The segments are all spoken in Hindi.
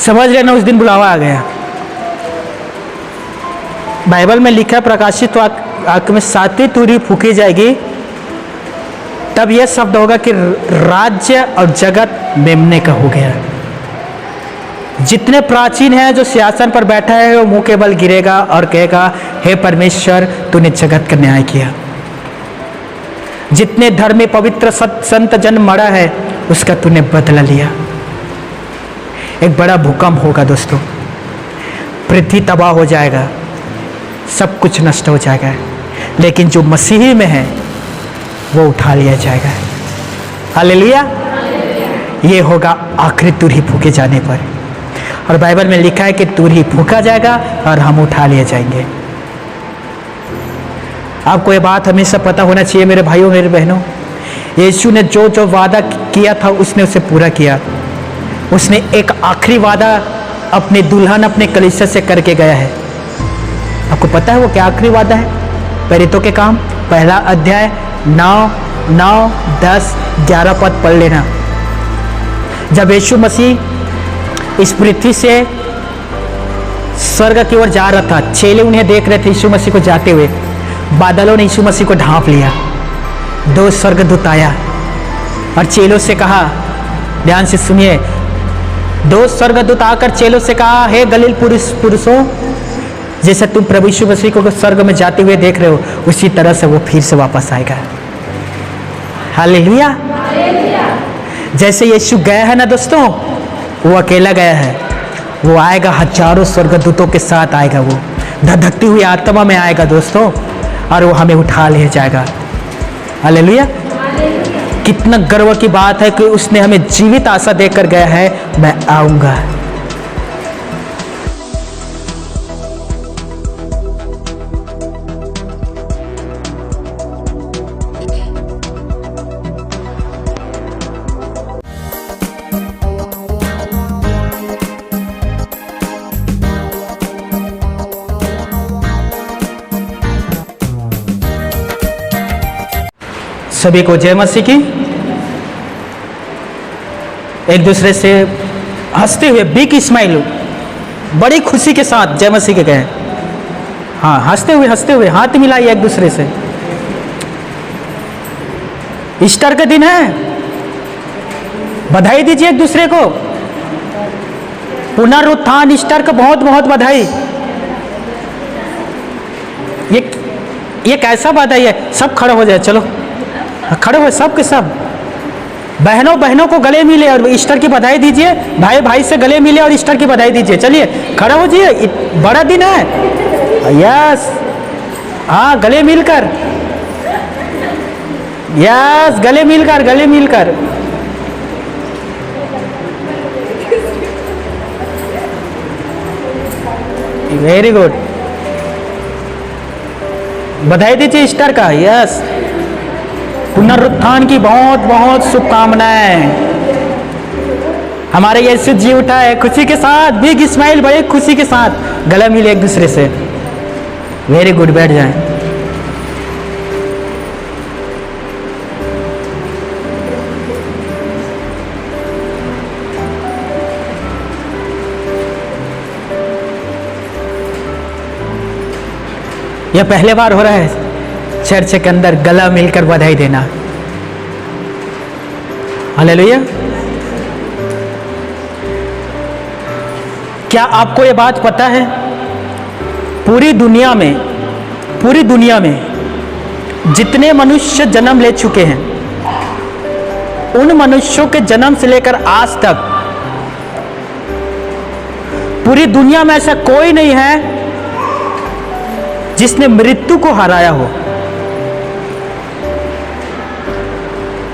समझ लेना उस दिन बुलावा आ गया। बाइबल में लिखा है प्रकाशित वाक्य में 7वीं तुरही फूकी जाएगी, तब यह शब्द होगा कि राज्य और जगत मेमने का हो गया। जितने प्राचीन हैं जो सिंहासन पर बैठा है वो मुंह के बल गिरेगा और कहेगा, हे परमेश्वर तूने जगत का न्याय किया। जितने धर्मी पवित्र संत जन मरा है उसका तूने बदला लिया। एक बड़ा भूकंप होगा दोस्तों, पृथ्वी तबाह हो जाएगा, सब कुछ नष्ट हो जाएगा, लेकिन जो मसीही में है वो उठा लिया जाएगा। हालेलुया। ये होगा आखिरी तुरही फूके जाने पर, और बाइबल में लिखा है कि तुरही फूका जाएगा और हम उठा लिए जाएंगे। आपको ये बात हमेशा पता होना चाहिए मेरे भाइयों मेरे बहनों, यीशु ने जो जो वादा किया था उसने उसे पूरा किया। उसने एक आखिरी वादा अपने दुल्हन अपने कलीसिया से करके गया है। आपको पता है वो क्या आखिरी वादा है? प्रेरितों के काम 1 अध्याय 9, 10, 11 पद पढ़ लेना। जब यीशु मसीह इस पृथ्वी से स्वर्ग की ओर जा रहा था, चेले उन्हें देख रहे थे यीशु मसीह को जाते हुए। बादलों ने यीशु मसीह को ढांप लिया। 2 स्वर्गदूत आया और चेलों से कहा, ध्यान से सुनिए, 2 स्वर्गदूत आकर चेलों से कहा, हे गलील पुरुषों, जैसे तुम प्रभु यीशु मसीह को स्वर्ग में जाते हुए देख रहे हो उसी तरह से वो फिर से वापस आएगा। हालेलुया। जैसे यीशु गया है ना दोस्तों, वो अकेला गया है, वो आएगा हजारों स्वर्गदूतों के साथ आएगा। वो धधकती हुई आत्मा में आएगा दोस्तों, और वो हमें उठा ले जाएगा। हालेलुया। कितना गर्व की बात है कि उसने हमें जीवित आशा देकर गया है, मैं आऊंगा। सभी को जय मसीह की। एक दूसरे से हंसते हुए बिग स्माइल, बड़ी खुशी के साथ जय मसीह के गए। हाँ, हंसते हुए हाथ मिलाइए एक दूसरे से। ईस्टर का दिन है, बधाई दीजिए एक दूसरे को। पुनरुत्थान ईस्टर का बहुत बहुत बधाई। ये कैसा बधाई है? सब खड़े हो जाए, चलो खड़े हो सब के सब। बहनों को गले मिले और ईस्टर की बधाई दीजिए। भाई से गले मिले और ईस्टर की बधाई दीजिए। चलिए खड़े हो जाइए, बड़ा दिन है। यस, हाँ, गले मिलकर, यस, गले मिलकर। वेरी गुड, बधाई दीजिए ईस्टर का। यस, पुनरुत्थान की बहुत बहुत शुभकामनाएं। हमारे यीशु जी उठा है खुशी के साथ, बिग स्माइल, बड़े खुशी के साथ गला मिले एक दूसरे से। वेरी गुड, बैठ जाएं। यह पहले बार हो रहा है चर्च के अंदर गला मिलकर बधाई देना। हालेलुया। क्या आपको यह बात पता है, पूरी दुनिया में जितने मनुष्य जन्म ले चुके हैं, उन मनुष्यों के जन्म से लेकर आज तक पूरी दुनिया में ऐसा कोई नहीं है जिसने मृत्यु को हराया हो।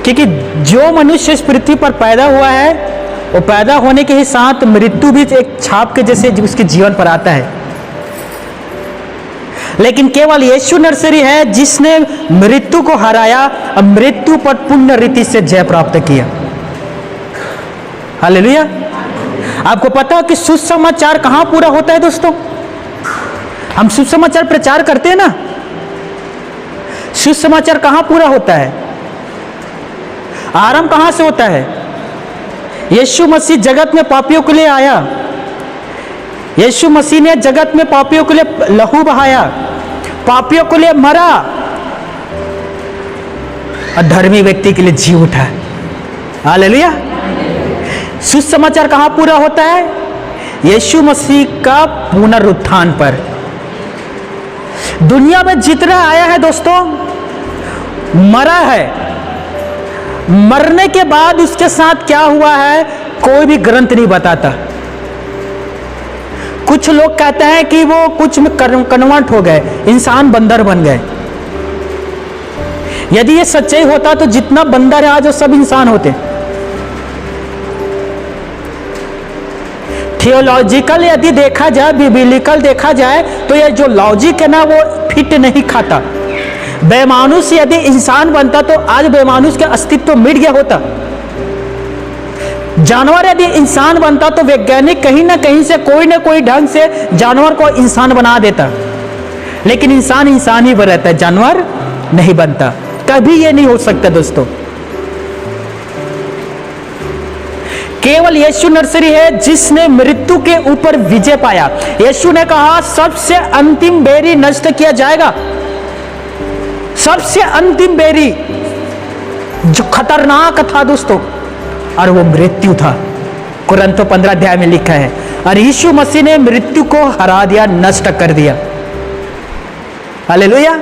क्योंकि जो मनुष्य इस पृथ्वी पर पैदा हुआ है, वो पैदा होने के ही साथ मृत्यु भी एक छाप के जैसे उसके जीवन पर आता है। लेकिन केवल यीशु नर्सरी है जिसने मृत्यु को हराया और मृत्यु पर पुण्य रीति से जय प्राप्त किया। हालेलुया। आपको पता है कि सुसमाचार कहां पूरा होता है दोस्तों? हम सुसमाचार प्रचार करते हैं ना, सुसमाचार कहां पूरा होता है? आरंभ कहां से होता है? यीशु मसीह जगत में पापियों के लिए आया, यीशु मसीह ने जगत में पापियों के लिए लहू बहाया, पापियों के लिए मरा और धर्मी व्यक्ति के लिए जी उठा। हालेलुया। सुसमाचार कहां पूरा होता है? यीशु मसीह का पुनरुत्थान पर। दुनिया में जितना आया है दोस्तों, मरा है। मरने के बाद उसके साथ क्या हुआ है कोई भी ग्रंथ नहीं बताता। कुछ लोग कहते हैं कि वो कुछ में कन्वर्ट हो गए, इंसान बंदर बन गए। यदि ये सच्चाई होता तो जितना बंदर है आज वो सब इंसान होते। थियोलॉजिकल यदि देखा जाए, बिब्लिकल देखा जाए तो ये जो लॉजिक है ना वो फिट नहीं खाता। बेमानुस यदि इंसान बनता तो आज बेमानुस का अस्तित्व मिट गया होता। जानवर यदि इंसान बनता तो वैज्ञानिक कहीं ना कहीं से कोई ना कोई ढंग से जानवर को इंसान बना देता। लेकिन इंसान इंसान ही रहता है, जानवर नहीं बनता। कभी ये नहीं हो सकता दोस्तों। केवल यीशु नर्सरी है जिसने मृत्यु के ऊपर विजय पाया। यीशु ने कहा सबसे अंतिम बेरी नष्ट किया जाएगा। सबसे अंतिम बेरी जो खतरनाक था दोस्तों, और वो मृत्यु था। कुरिन्थियों 15 अध्याय में लिखा है। और यीशु मसीह ने मृत्यु को हरा दिया, नष्ट कर दिया। हालेलुया।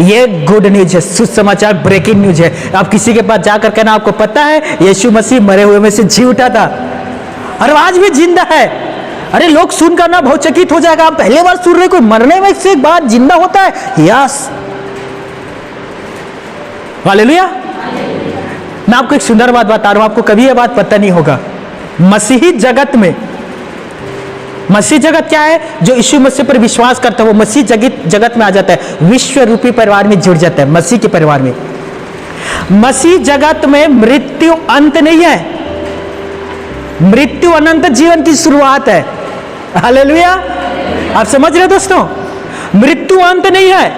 ये गुड न्यूज है, सुसमाचार, ब्रेकिंग न्यूज है। आप किसी के पास जाकर कहना आपको पता है यीशु मसीह मरे हुए में से जी उठा था और आज भी जिंदा है। अरे लोग सुनकर ना बहुत चकित हो जाएगा, आप पहले बार सुन रहे कोई मरने में से एक बार जिंदा होता है। Yes, hallelujah. मैं आपको एक सुंदर बात बता रहा हूं, आपको कभी यह बात पता नहीं होगा। मसीही जगत में, मसीह जगत क्या है? जो यीशु मसीह पर विश्वास करता है वो मसीह जगत में आ जाता है, विश्व रूपी परिवार में जुड़ जाता है, मसीह के परिवार में। मसीह जगत में मृत्यु अंत नहीं है, मृत्यु अनंत जीवन की शुरुआत है। हालेलुया। आप समझ रहे दोस्तों? मृत्यु अंत नहीं है,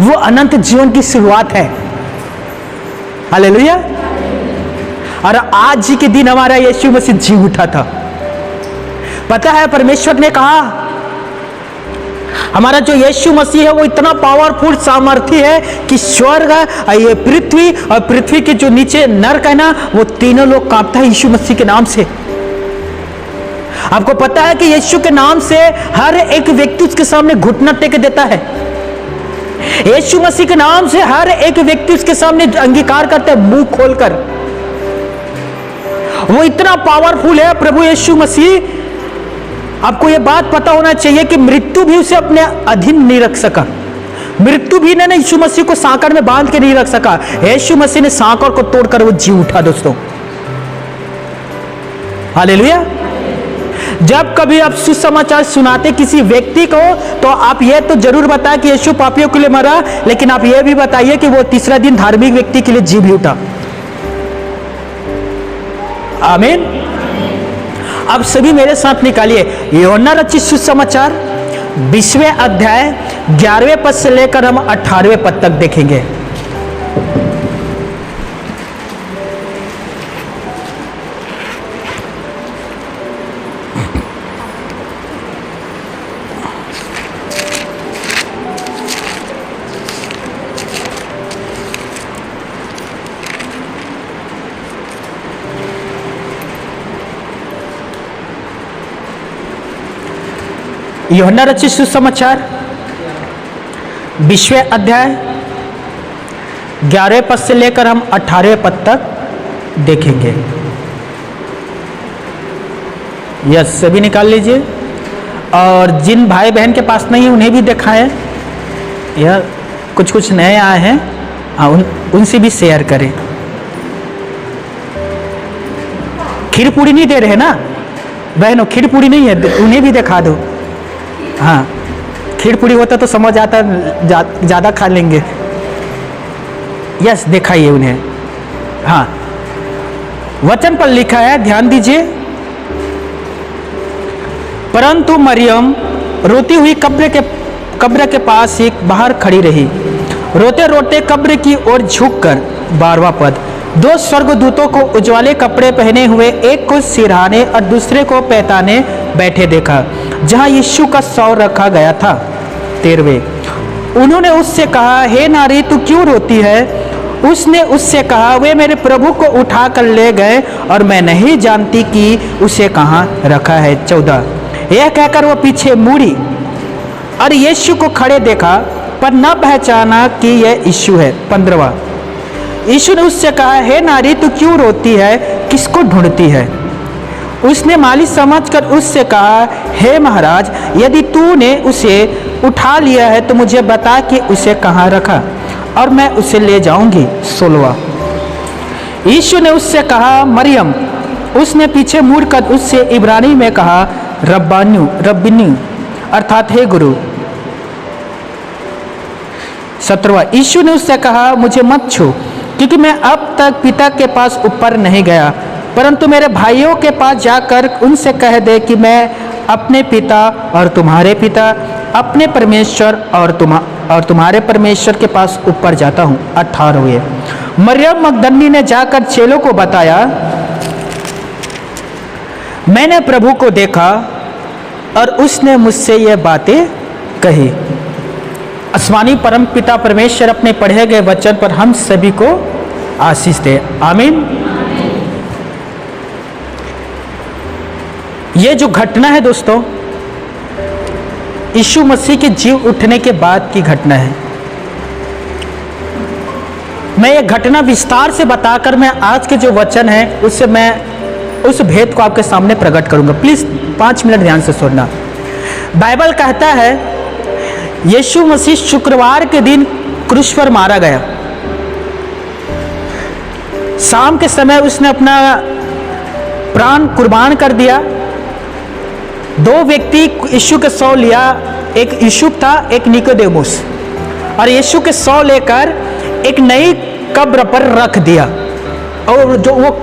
वो अनंत जीवन की शुरुआत है। हालेलुया। और आज के दिन हमारा यीशु मसीह जी उठा था। पता है परमेश्वर ने कहा हमारा जो यीशु मसीह है वो इतना पावरफुल सामर्थ्य है कि स्वर्ग, ये पृथ्वी और पृथ्वी के जो नीचे नरक है ना, वो तीनों लोग कांपता है यीशु मसीह के नाम से। आपको पता है कि यीशु के नाम से हर एक व्यक्ति उसके सामने घुटना टेक देता है। यीशु मसीह के नाम से हर एक व्यक्ति उसके सामने अंगीकार करता है मुंह खोलकर। वो इतना पावरफुल है प्रभु यीशु मसीह। आपको यह बात पता होना चाहिए कि मृत्यु भी उसे अपने अधीन नहीं रख सका। मृत्यु भी ने यीशु मसीह को सांकड़ में बांध के नहीं रख सका। यीशु मसीह ने सांकड़ को तोड़कर वो जी उठा दोस्तों। हालेलुया। जब कभी आप सुसमाचार सुनाते किसी व्यक्ति को तो आप यह तो जरूर बताएं कि यीशु पापियों के लिए मरा, लेकिन आप यह भी बताइए कि वो तीसरा दिन धार्मिक व्यक्ति के लिए जी भी उठा। आमीन। अब सभी मेरे साथ निकालिए यूहन्ना रचित सुसमाचार 20वें अध्याय 11वें पद से लेकर हम 18वें पद तक देखेंगे। यूहन्ना रचित सुसमाचार 20वें अध्याय 11वें पद से लेकर हम 18वें पद तक देखेंगे। यस, सभी निकाल लीजिए। और जिन भाई बहन के पास नहीं है उन्हें भी दिखाएं। यह कुछ नए आए हैं, उनसे भी शेयर करें। खीर पूड़ी नहीं दे रहे ना बहनों? खीर पूड़ी नहीं है, उन्हें भी दिखा दो। हाँ, खीर पूड़ी होता तो समझ आता, ज़्यादा खा लेंगे। यस, दिखाइए उन्हें। हाँ, वचन पर लिखा है, ध्यान दीजिए। परंतु मरियम रोती हुई कब्र के पास एक बाहर खड़ी रही, रोते रोते कब्र की ओर झुककर। 12वां पद, दो स्वर्गदूतों को उज्ज्वले कपड़े पहने हुए, एक को सिरहाने और दूसरे को पैताने बैठे देखा, जहां यीशु का शव रखा गया था। 13वें, उन्होंने उससे कहा, हे नारी, तू क्यों रोती है? उसने उससे कहा, वे मेरे प्रभु को उठा कर ले गए और मैं नहीं जानती कि उसे कहाँ रखा है। 14, यह कहकर वो पीछे मुड़ी और यीशु को खड़े देखा, पर न पहचाना कि यह यीशु है। 15वां, यीशु ने उससे कहा, हे नारी, तू क्यों रोती है? किसको ढूंढती है? उसने माली समझकर उससे कहा, हे महाराज, यदि तूने उसे उठा लिया है तो मुझे बता कि उसे कहाँ रखा और मैं उसे ले जाऊंगी। 16वां, यीशु ने उससे कहा, मरियम। उसने पीछे मुड़कर उससे इब्रानी में कहा, रब्बिनी, अर्थात हे गुरु। 17वां, यीशु ने उससे कहा, मुझे मत छू, क्योंकि मैं अब तक पिता के पास ऊपर नहीं गया, परंतु मेरे भाइयों के पास जाकर उनसे कह दे कि मैं अपने पिता और तुम्हारे पिता, अपने परमेश्वर और तुम्हारे परमेश्वर के पास ऊपर जाता हूँ। 18वें, मरियम मगदली ने जाकर चेलों को बताया, मैंने प्रभु को देखा और उसने मुझसे यह बातें कही। आसमानी परम पिता परमेश्वर अपने पढ़े गए वचन पर हम सभी को आशीष दे। आमीन। ये जो घटना है दोस्तों, यीशु मसीह के जीव उठने के बाद की घटना है। मैं ये घटना विस्तार से बताकर मैं आज के जो वचन है उससे मैं उस भेद को आपके सामने प्रकट करूंगा। प्लीज 5 मिनट ध्यान से सुनना। बाइबल कहता है यीशु मसीह शुक्रवार के दिन क्रूस पर मारा गया। शाम के समय उसने अपना प्राण कुर्बान कर दिया। 2 व्यक्ति यीशु के शव लिया, एक यूसुफ था, एक निकोदेमुस, और यीशु के शव लेकर एक नई कब्र पर रख दिया। और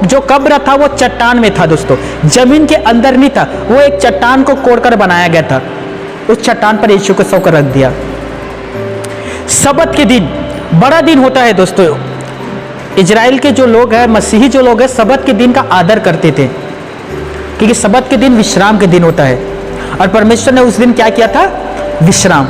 जो कब्र था वो चट्टान में था दोस्तों, जमीन के अंदर नहीं था, वो एक चट्टान को कोड़कर बनाया गया था। उस चट्टान पर यीशु को शव कर रख दिया। सबत के दिन बड़ा दिन होता है दोस्तों। इजराइल के जो लोग हैं, मसीही जो लोग हैं, सबत के दिन का आदर करते थे, क्योंकि सबत के दिन विश्राम के दिन होता है और परमेश्वर ने उस दिन क्या किया था? विश्राम।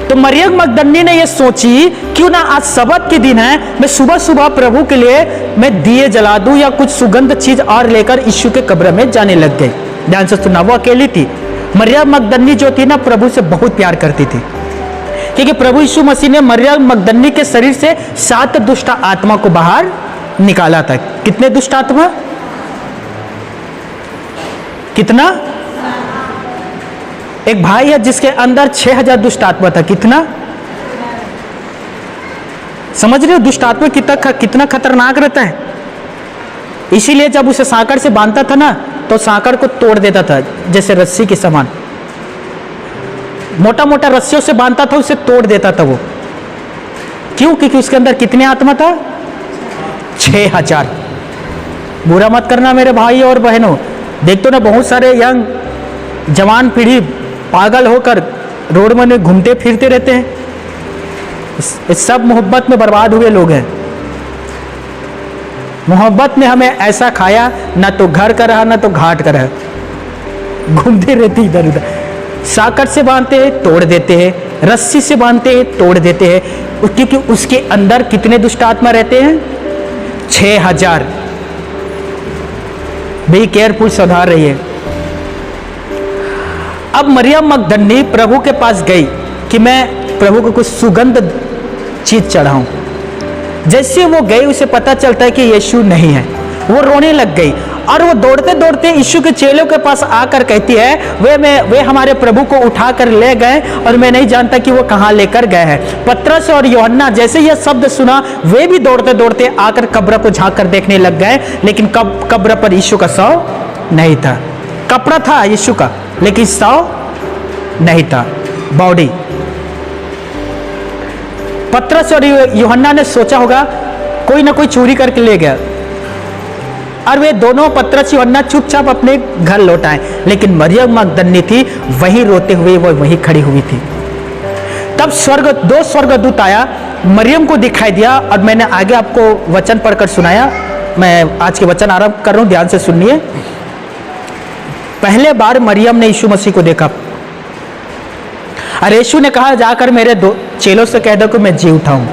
तो मरियम मगदली ने यह सोची, क्यों ना आज सबत के दिन है, मैं सुबह सुबह प्रभु के लिए मैं दिए जला दूं या कुछ सुगंध चीज और लेकर यीशु के कब्र में जाने लग गई। ध्यान से सुनना, वो अकेली थी। मरियम मगदली जो थी ना, प्रभु से बहुत प्यार करती थी, क्योंकि प्रभु यीशु मसीह ने मरियम मगदली के शरीर से 7 दुष्ट आत्मा को बाहर निकाला था। कितने दुष्ट आत्मा? कितना? एक भाई है जिसके अंदर 6000 दुष्ट आत्मा था। कितना? समझ रहे हो दुष्ट आत्मा कितना खतरनाक रहता है। इसीलिए जब उसे सांकड़ से बांधता था ना, तो सांकड़ को तोड़ देता था, जैसे रस्सी के समान। मोटा मोटा रस्सियों से बांधता था, उसे तोड़ देता था वो। क्यों? क्योंकि उसके अंदर कितने आत्मा था? 6000। बुरा मत करना मेरे भाई और बहनों। देखते ना बहुत सारे यंग जवान पीढ़ी पागल होकर रोड में घूमते फिरते रहते हैं। इस सब मोहब्बत में बर्बाद हुए लोग हैं। मोहब्बत ने हमें ऐसा खाया, ना तो घर का रहा ना तो घाट का रहा, घूमते रहते इधर उधर। साकट से बांधते हैं, तोड़ देते हैं, रस्सी से बांधते हैं, तोड़ देते हैं, क्योंकि उसके अंदर कितने दुष्ट आत्मा रहते हैं? 6000। बी केयरफुल, सुधार रहिए। अब मरियम मगदली प्रभु के पास गई कि मैं प्रभु को कुछ सुगंध चीज चढ़ाऊं। जैसे वो गई, उसे पता चलता है कि यीशु नहीं है। वो रोने लग गई और वो दौड़ते दौड़ते यीशु के चेलों के पास आकर कहती है, वे हमारे प्रभु को उठाकर ले गए और मैं नहीं जानता कि वो कहाँ लेकर गए हैं। पतरस और यूहन्ना जैसे यह शब्द सुना, वे भी दौड़ते दौड़ते आकर कब्र को झांक कर देखने लग गए, लेकिन कब्र पर यीशु का शव नहीं था। कपड़ा था यीशु का, लेकिन शव नहीं था, बॉडी। पतरस और यूहन्ना ने सोचा होगा कोई ना कोई चोरी करके ले गया, और वे दोनों पतरस यूहन्ना चुपचाप अपने घर लौट आए। लेकिन मरियम मगदली थी वहीं रोते हुए, वो वहीं खड़ी हुई थी। तब दो स्वर्गदूत आया मरियम को दिखाई दिया। और मैंने आगे आपको वचन पढ़कर सुनाया। मैं आज के वचन आरंभ कर रहा हूं, ध्यान से सुनिए। पहले बार मरियम ने यीशु मसीह को देखा और यीशु ने कहा, जाकर मेरे दो चेलों से कह दो कि मैं जी उठा हूं।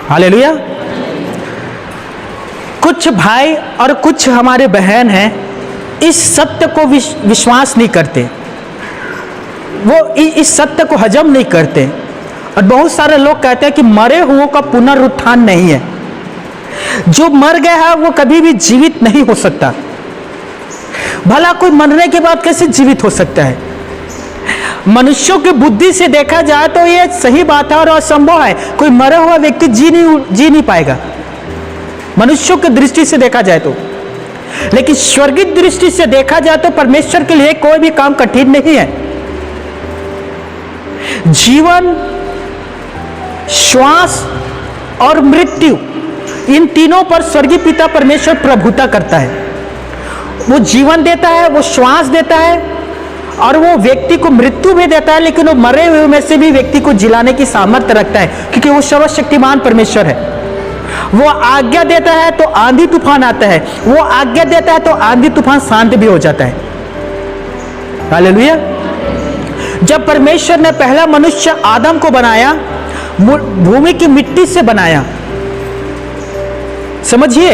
हालेलुया। कुछ भाई और कुछ हमारे बहन हैं, इस सत्य को विश्वास नहीं करते, वो इस सत्य को हजम नहीं करते। और बहुत सारे लोग कहते हैं कि मरे हुओं का पुनरुत्थान नहीं है, जो मर गया है वो कभी भी जीवित नहीं हो सकता। भला कोई मरने के बाद कैसे जीवित हो सकता है? मनुष्यों की बुद्धि से देखा जाए तो ये सही बात है और असंभव है। कोई मरा हुआ व्यक्ति जी नहीं पाएगा, मनुष्यों की दृष्टि से देखा जाए तो। लेकिन स्वर्गीय दृष्टि से देखा जाए तो परमेश्वर के लिए कोई भी काम कठिन नहीं है। जीवन, श्वास और मृत्यु, इन तीनों पर स्वर्गीय पिता परमेश्वर प्रभुता करता है। वो जीवन देता है, वो श्वास देता है और वो व्यक्ति को मृत्यु भी देता है, लेकिन वो मरे हुए में से भी व्यक्ति को जिलाने की सामर्थ्य रखता है, क्योंकि वो सर्वशक्तिमान परमेश्वर है। वो आज्ञा देता है तो आंधी तूफान आता है, वो आज्ञा देता है तो आंधी तूफान शांत भी हो जाता है। हालेलुया। जब परमेश्वर ने पहला मनुष्य आदम को बनाया, भूमि की मिट्टी से बनाया। समझिए,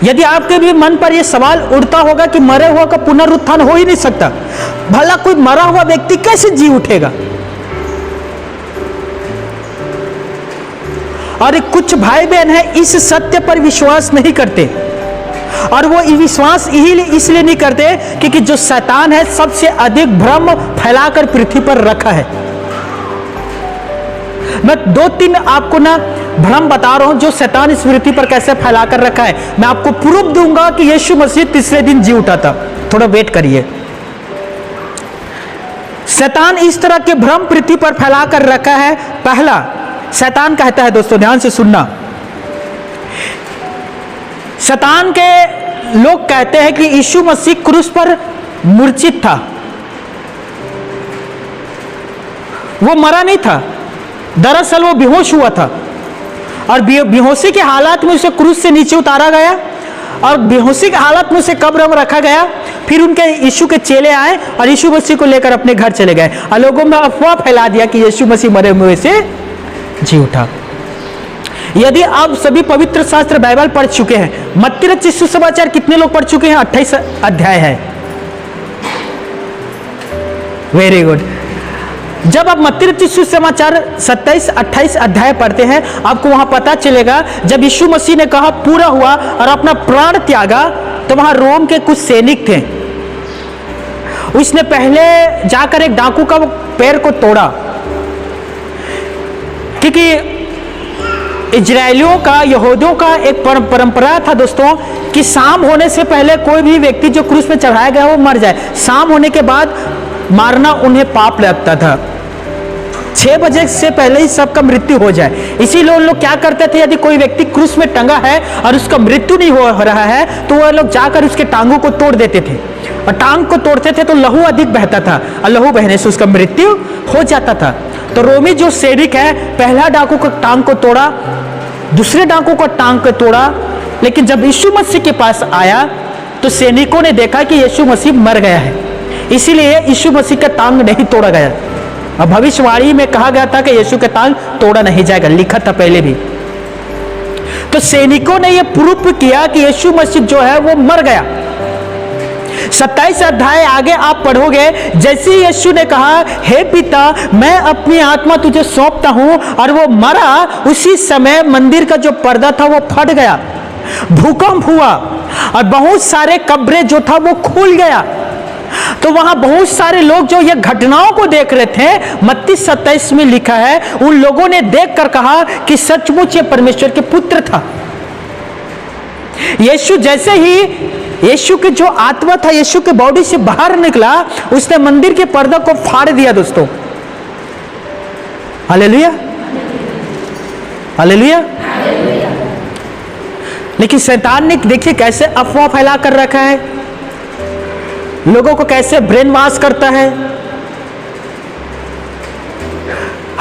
यदि आपके भी मन पर यह सवाल उठता होगा कि मरे हुआ का पुनरुत्थान हो ही नहीं सकता, भला कोई मरा हुआ व्यक्ति कैसे जी उठेगा? और कुछ भाई बहन हैं इस सत्य पर विश्वास नहीं करते, और वो विश्वास इसलिए नहीं करते क्योंकि जो शैतान है सबसे अधिक भ्रम फैलाकर पृथ्वी पर रखा है। मैं 2-3 आपको ना भ्रम बता रहा हूं जो शैतान इस पृथ्वी पर कैसे फैला कर रखा है। मैं आपको प्रूफ दूंगा कि यीशु मसीह तीसरे दिन जी उठा था। थोड़ा वेट करिए। शैतान इस तरह के भ्रम पृथ्वी पर फैला कर रखा है। पहला, शैतान कहता है, दोस्तों ध्यान से सुनना, शैतान के लोग कहते हैं कि यीशु मसीह क्रूस पर मूर्छित था, वो मरा नहीं था, दरअसल वो बेहोश हुआ था और बेहोशी के हालात में उसे क्रूस से नीचे उतारा गया और बेहोशी के हालत में उसे कब्र में रखा गया। फिर उनके यीशु के चेले आए और यीशु मसीह को लेकर अपने घर चले गए और लोगों में अफवाह फैला दिया कि यीशु मसीह मरे हुए से जी उठा। यदि आप सभी पवित्र शास्त्र बाइबल पढ़ चुके हैं, मत्ती रचित सुसमाचार कितने लोग पढ़ चुके हैं? 28 अध्याय है। Very good. जब आप मत्ती रचित सुसमाचार 27-28 अध्याय पढ़ते हैं, आपको वहां पता चलेगा जब यीशु मसीह ने कहा पूरा हुआ और अपना प्राण त्यागा, तो वहां रोम के कुछ सैनिक थे। उसने पहले जाकर एक डाकू का पैर को तोड़ा, क्योंकि इजरायलियों का, यहूदियों का एक परंपरा था दोस्तों कि शाम होने से पहले कोई भी व्यक्ति जो क्रूस में चढ़ाया गया वो मर जाए। शाम होने के बाद मारना उन्हें पाप लगता था। 6 बजे से पहले ही सबका मृत्यु हो जाए। इसीलिए लोग क्या करते थे, यदि कोई व्यक्ति क्रूस में टंगा है और उसका मृत्यु नहीं हो रहा है तो वह लोग जाकर उसके टांगों को तोड़ देते थे, और टांग को तोड़ते थे तो लहू अधिक बहता था और लहू बहने से उसका मृत्यु हो जाता था। तो रोमी जो सैनिक है, पहला डाकू को टांग को तोड़ा, दूसरे डाकू को टांग को तोड़ा, लेकिन जब यीशु मसीह के पास आया तो सैनिकों ने देखा कि यीशु मसीह मर गया है, इसीलिए यीशु मसीह का टांग नहीं तोड़ा गया। और भविष्यवाणी में कहा गया था कि यीशु का टांग तोड़ा नहीं जाएगा, लिखा था पहले भी। तो सैनिकों ने यह प्रूफ किया कि यीशु मसीह जो है वो मर गया। 27 अध्याय आगे आप पढ़ोगे, जैसे यीशु ने कहा, हे पिता मैं अपनी आत्मा तुझे सौंपता हूं, और वो मरा, उसी समय मंदिर का जो पर्दा था वो फट गया, भूकंप हुआ और बहुत सारे कब्रें जो था वो खुल गया। तो वहां बहुत सारे लोग जो ये घटनाओं को देख रहे थे, मत्ती 27 में लिखा है, उन लोगों ने देखकर कहा कि सचमुच ये परमेश्वर के पुत्र था। यीशु जैसे ही यीशु की जो आत्मा था यीशु के बॉडी से बाहर निकला, उसने मंदिर के पर्दा को फाड़ दिया दोस्तों। Hallelujah, hallelujah. लेकिन शैतान ने देखिए कैसे अफवाह फैला कर रखा है, लोगों को कैसे ब्रेन वॉश करता है।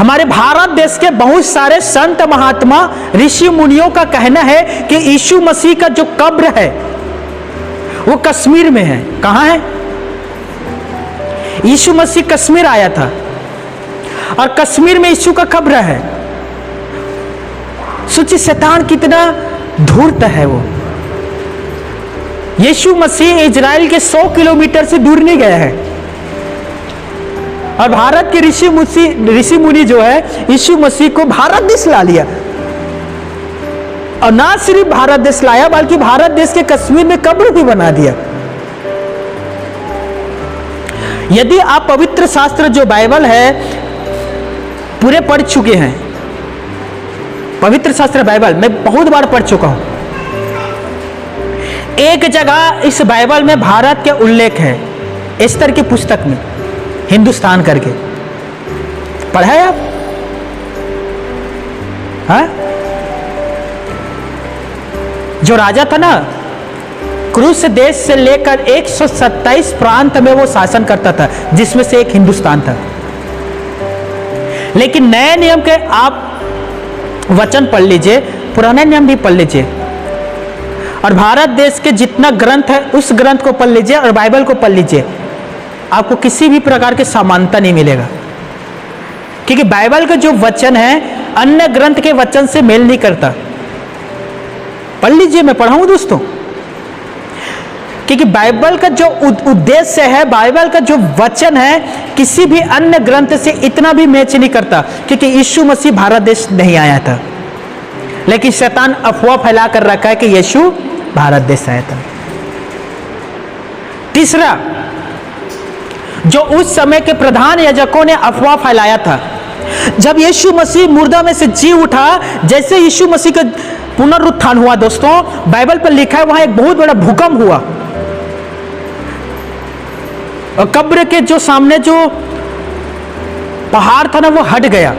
हमारे भारत देश के बहुत सारे संत महात्मा ऋषि मुनियों का कहना है कि यीशु मसीह का जो कब्र है वो कश्मीर में है। कहां है? यीशु मसीह कश्मीर आया था और कश्मीर में यीशु का कब्र है। सोचिए शैतान कितना धूर्त है वो। यीशु मसीह इजराइल के 100 किलोमीटर से दूर नहीं गया है और भारत के ऋषि मुनि जो है यीशु मसीह को भारत देश ला लिया। और ना सिर्फ भारत देश लाया बल्कि भारत देश के कश्मीर में कब्र भी बना दिया। यदि आप पवित्र शास्त्र जो बाइबल है पूरे पढ़ चुके हैं, पवित्र शास्त्र बाइबल मैं बहुत बार पढ़ चुका हूं, एक जगह इस बाइबल में भारत के उल्लेख है, एस्तर की पुस्तक में, हिंदुस्तान करके पढ़ा है आप? हाँ? जो राजा था ना, क्रूस देश से लेकर 127 प्रांत में वो शासन करता था, जिसमें से एक हिंदुस्तान था। लेकिन नए नियम के आप वचन पढ़ लीजिए, पुराने नियम भी पढ़ लीजिए और भारत देश के जितना ग्रंथ है उस ग्रंथ को पढ़ लीजिए और बाइबल को पढ़ लीजिए, आपको किसी भी प्रकार की समानता नहीं मिलेगा। क्योंकि बाइबल का जो वचन है अन्य ग्रंथ के वचन से मेल नहीं करता। पढ़ लीजिए, मैं पढ़ाऊं दोस्तों। क्योंकि बाइबल का जो उद्देश्य है, बाइबल का जो वचन है किसी भी अन्य ग्रंथ से इतना भी मैच नहीं करता। क्योंकि यीशु मसीह भारत देश नहीं आया था, लेकिन शैतान अफवाह फैला कर रखा है कि यीशु भारत देश आया था। तीसरा, जो उस समय के प्रधान याजकों ने अफवाह फैलाया था, जब यीशु मसीह मुर्दा में से जी उठा, जैसे यीशु मसीह का पुनरुत्थान हुआ दोस्तों, बाइबल पर लिखा है वहां एक बहुत बड़ा भूकंप हुआ और कब्र के जो सामने जो पहाड़ था ना वो हट गया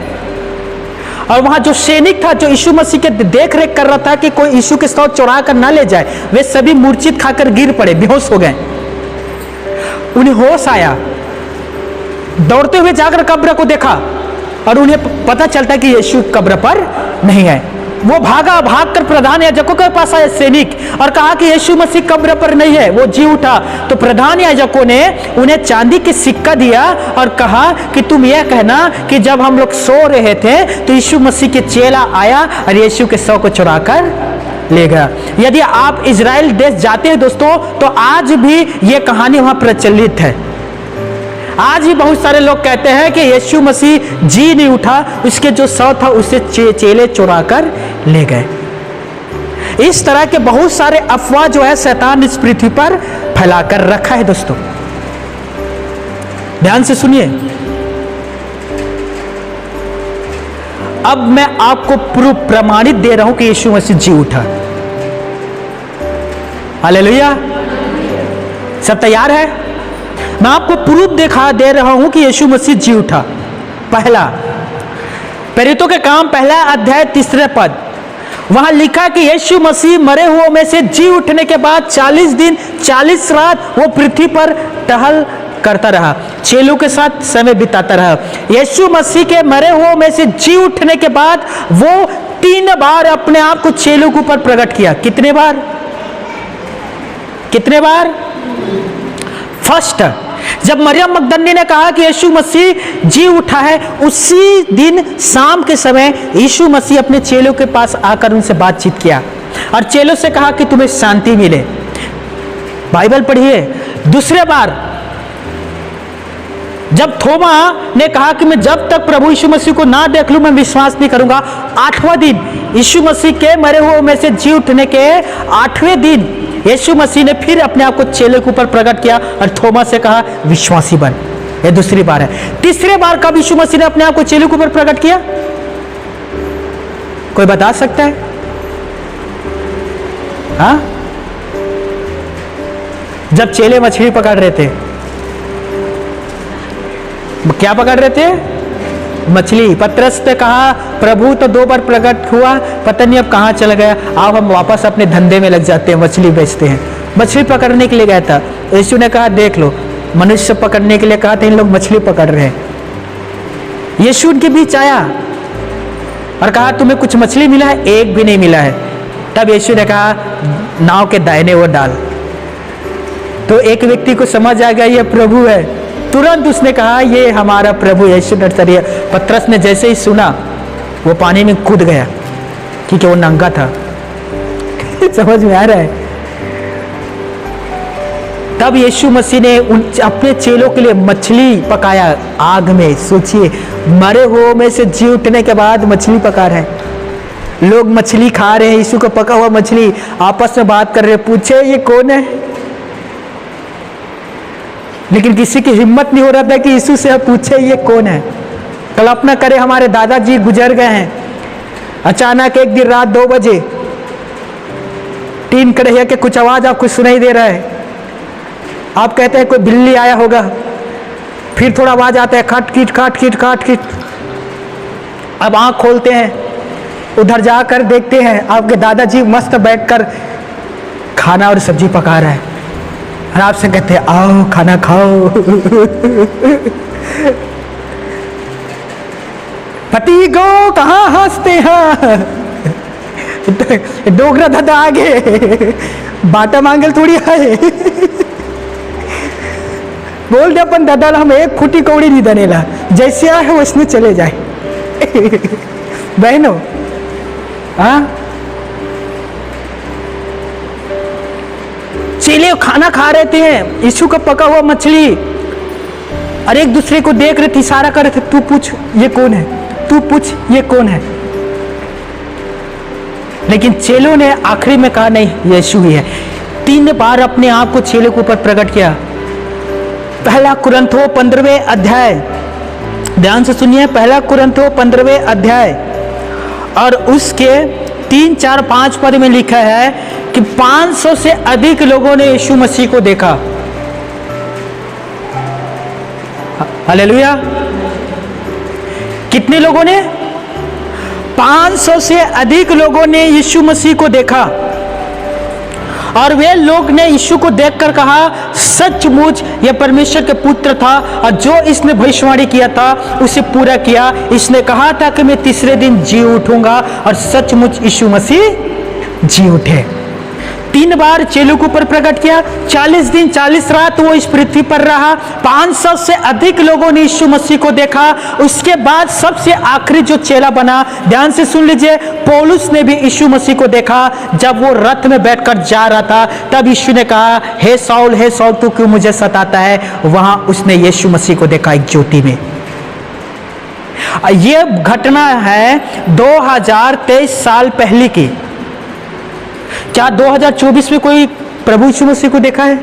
और वहां जो सैनिक था जो यीशु मसीह के देख रेख कर रहा था कि कोई यीशु के शव चुरा कर ना ले जाए, वे सभी मूर्छित खाकर गिर पड़े, बेहोश हो गए। उन्हें होश आया, दौड़ते हुए जाकर कब्र को देखा और उन्हें पता चलता कि यीशु कब्र पर नहीं है। वो भागकर प्रधान याजकों के पास आया सैनिक और कहा कि यीशु मसीह कब्र पर नहीं है, वो जी उठा। तो प्रधान याजकों ने उन्हें चांदी के सिक्का दिया और कहा कि तुम यह कहना कि जब हम लोग सो रहे थे तो यीशु मसीह के चेला आया और यीशु के शव को चुराकर ले गया। यदि आप इजराइल देश जाते हैं दोस्तों तो आज भी यह कहानी वहां प्रचलित है। आज भी बहुत सारे लोग कहते हैं कि यीशु मसीह जी नहीं उठा, उसके जो शव था उसे चेले चुरा कर ले गए। इस तरह के बहुत सारे अफवाह जो है शैतान इस पृथ्वी पर फैला कर रखा है दोस्तों। ध्यान से सुनिए, अब मैं आपको प्रूफ प्रमाणित दे रहा हूं कि यीशु मसीह जी उठा। हालेलुया। सब तैयार है? मैं आपको प्रूफ दे रहा हूं कि यीशु मसीह जी उठा। पहला, प्रेरितों के काम पहला अध्याय 3 पद, वहां लिखा कि यीशु मसीह मरे हुओं में से जी उठने के बाद 40 दिन 40 रात वो पृथ्वी पर टहल करता रहा, चेलों के साथ समय बिताता रहा। यीशु मसीह के मरे हुओं में से जी उठने के बाद वो 3 बार अपने आप को चेलों के ऊपर प्रकट किया। कितने बार? कितने बार? फर्स्ट, जब मरियम मगदली ने कहा कि यीशु मसीह जी उठा है, उसी दिन शाम के समय यीशु मसीह अपने चेलों के पास आकर उनसे बातचीत किया और चेलों से कहा कि तुम्हें शांति मिले। बाइबल पढ़िए। दूसरे बार जब थोमा ने कहा कि मैं जब तक प्रभु यीशु मसीह को ना देख लूं मैं विश्वास नहीं करूंगा, 8वां दिन यीशु मसीह के मरे हुए में से जी उठने के 8वें दिन यीशु मसीह ने फिर अपने आप को चेले के ऊपर प्रकट किया और थोमा से कहा विश्वासी बन। यह दूसरी बार है। तीसरे बार कब यीशु मसीह ने अपने आप को चेले के ऊपर प्रकट किया? कोई बता सकता है? हाँ? जब चेले मछली पकड़ रहे थे। क्या पकड़ रहे थे? मछली। पतरस ने कहा प्रभु तो 2 बार प्रकट हुआ, पता नहीं अब कहाँ चला गया, अब हम वापस अपने धंधे में लग जाते हैं, मछली बेचते हैं। मछली पकड़ने के लिए गया था। यीशु ने कहा देख लो, मनुष्य पकड़ने के लिए कहा था, इन लोग मछली पकड़ रहे हैं। यीशु उनके बीच आया और कहा तुम्हें कुछ मछली मिला है? एक भी नहीं मिला है। तब यीशु ने कहा नाव के दाहिने ओर डाल। तो एक व्यक्ति को समझ आ गया ये प्रभु है। तुरंत उसने कहा ये हमारा प्रभु यीशु नसरी है। पतरस ने जैसे ही सुना वो पानी में कूद गया क्योंकि वो नंगा था। समझ में आ रहा है? तब यीशु मसीह ने अपने चेलों के लिए मछली पकाया आग में। सोचिए, मरे हुए में से जी उठने के बाद मछली पका रहे हैं। लोग मछली खा रहे हैं, यीशु को पका हुआ मछली, आपस में बात कर रहे हैं, पूछे ये कौन है? लेकिन किसी की हिम्मत नहीं हो रहा था कि यीशु से पूछे ये कौन है। कल्पना करें हमारे दादाजी गुजर गए हैं, अचानक एक दिन रात 2 बजे टीन कढ़ैया के कुछ आवाज आपको सुनाई दे रहा है। आप कहते हैं कोई बिल्ली आया होगा, फिर थोड़ा आवाज आता है खट खीट खट खीट खट खीट। अब आंख खोलते हैं, उधर जाकर देखते हैं आपके दादाजी मस्त बैठकर खाना और सब्जी पका रहा है और आपसे कहते हैं आओ खाना खाओ। पति गो कहाँ हंसते हैं? डोगरा दादा आगे बाटा मांगल थोड़ी है। बोल दे अपन दादा हम एक फुटी कौड़ी नहीं दनेला, जैसे आए वैसने चले जाए। बहनों, हाँ चेले खाना खा रहे थे, यीशु का पका हुआ मछली, और एक दूसरे को देख रहे थे, इशारा कर रहे थे तू पूछ ये कौन है, तू पूछ ये कौन है। लेकिन चेलों ने आखिरी में कहा नहीं यीशु ही है। 3 बार अपने आप को चेलों के ऊपर प्रकट किया। पहला कुरिन्थियों 15वें अध्याय, ध्यान से सुनिए, पहला कुरिन्थियों 15वें अध्याय और उसके 3, 4, 5 पद में लिखा है कि 500 से अधिक लोगों ने यीशु मसीह को देखा। हालेलुया। कितने लोगों ने? 500 से अधिक लोगों ने यीशु मसीह को देखा और वे लोग ने यीशु को देखकर कहा सचमुच यह परमेश्वर के पुत्र था और जो इसने भविष्यवाणी किया था उसे पूरा किया। इसने कहा था कि मैं तीसरे दिन जी उठूंगा और सचमुच यीशु मसीह जी उठे। 3 बार चेलों के ऊपर प्रकट किया। 40 दिन 40 रात वो इस पृथ्वी पर रहा। 500 से अधिक लोगों ने यीशु मसीह को देखा। उसके बाद सबसे आखिरी जो चेला बना, ध्यान से सुन लीजिए, पौलुस ने भी यीशु मसीह को देखा। जब वो रथ में बैठकर जा रहा था तब यीशु ने कहा हे साउल तू क्यों मुझे सताता है। वहां उसने यीशु मसीह को देखा एक ज्योति में। यह घटना है 2023 साल पहले की। क्या 2024 में कोई प्रभु यीशु मसीह को देखा है?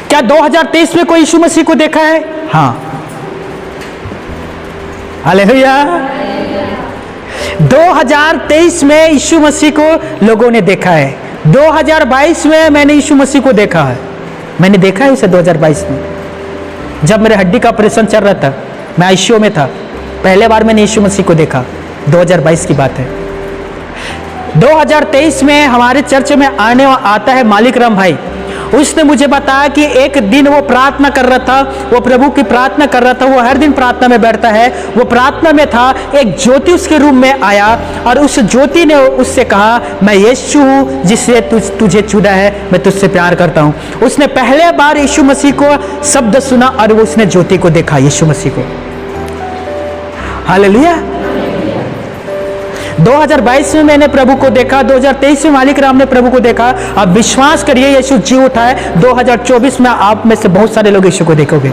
क्या 2023 में कोई यीशु मसीह को देखा है? हाँ, हालेलुया। 2023 में यीशु मसीह को लोगों ने देखा है। 2022 में मैंने यीशु मसीह को देखा है। मैंने देखा है इसे 2022 में, जब मेरे हड्डी का ऑपरेशन चल रहा था, मैं आईसीयू में था। पहले बार मैंने यीशु मसीह को देखा, 2022 की बात है। 2023 में हमारे चर्च में आता है मालिक राम भाई। उसने मुझे बताया कि एक दिन वो प्रार्थना कर रहा था, वो प्रभु की प्रार्थना कर रहा था। वो हर दिन प्रार्थना में बैठता है। वो प्रार्थना में था, एक ज्योति उसके रूम में आया और उस ज्योति ने उससे कहा मैं यीशु हूँ जिससे तुझे चुना है, मैं तुझसे प्यार करता हूँ। उसने पहले बार यीशु मसीह को शब्द सुना और वो उसने ज्योति को देखा, यीशु मसीह को। हालेलुया। 2022 में मैंने प्रभु को देखा, 2023 में मालिक राम ने प्रभु को देखा। आप विश्वास करिए यीशु जी उठा है। 2024 में आप में से बहुत सारे लोग यीशु को देखोगे।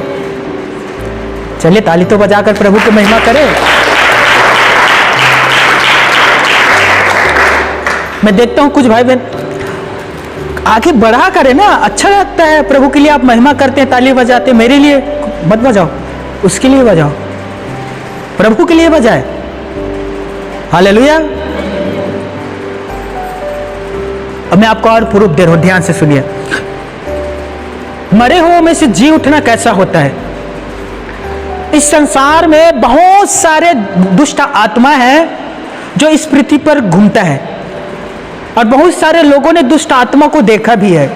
चलिए ताली तो बजाकर प्रभु की महिमा करें। मैं देखता हूं कुछ भाई बहन आगे बढ़ा करे ना, अच्छा लगता है। प्रभु के लिए आप महिमा करते हैं, ताली बजाते हैं। मेरे लिए मत बजाओ, उसके लिए बजाओ, प्रभु के लिए बजाए। हालेलुया। अब मैं आपको और प्रूफ दे रहा हूं, ध्यान से सुनिए। मरे हुए में से जी उठना कैसा होता है? इस संसार में बहुत सारे दुष्ट आत्मा है जो इस पृथ्वी पर घूमता है और बहुत सारे लोगों ने दुष्ट आत्मा को देखा भी है।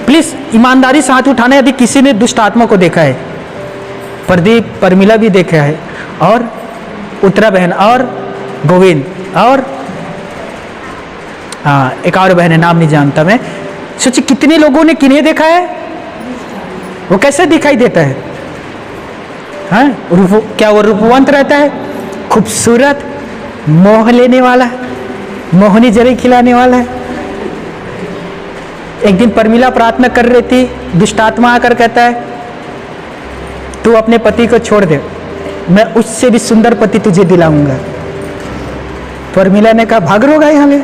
प्लीज ईमानदारी से हाथ उठाना यदि किसी ने दुष्ट आत्मा को देखा है। प्रदीप परमिला भी देखा है, और उत्तरा बहन, और गोविंद, और हाँ एक और बहन है, नाम नहीं जानता मैं। सोचिए कितने लोगों ने किन्हें देखा है, वो कैसे दिखाई देता है? हाँ क्या वो रूपवंत रहता है, खूबसूरत, मोह लेने वाला, मोहनी जरी खिलाने वाला है। एक दिन परमिला प्रार्थना कर रही थी, दुष्टात्मा आकर कहता है तू अपने पति को छोड़ दे, मैं उससे भी सुंदर पति तुझे दिलाऊंगा। परमिला ने कहा भाग रोगा यहाँ में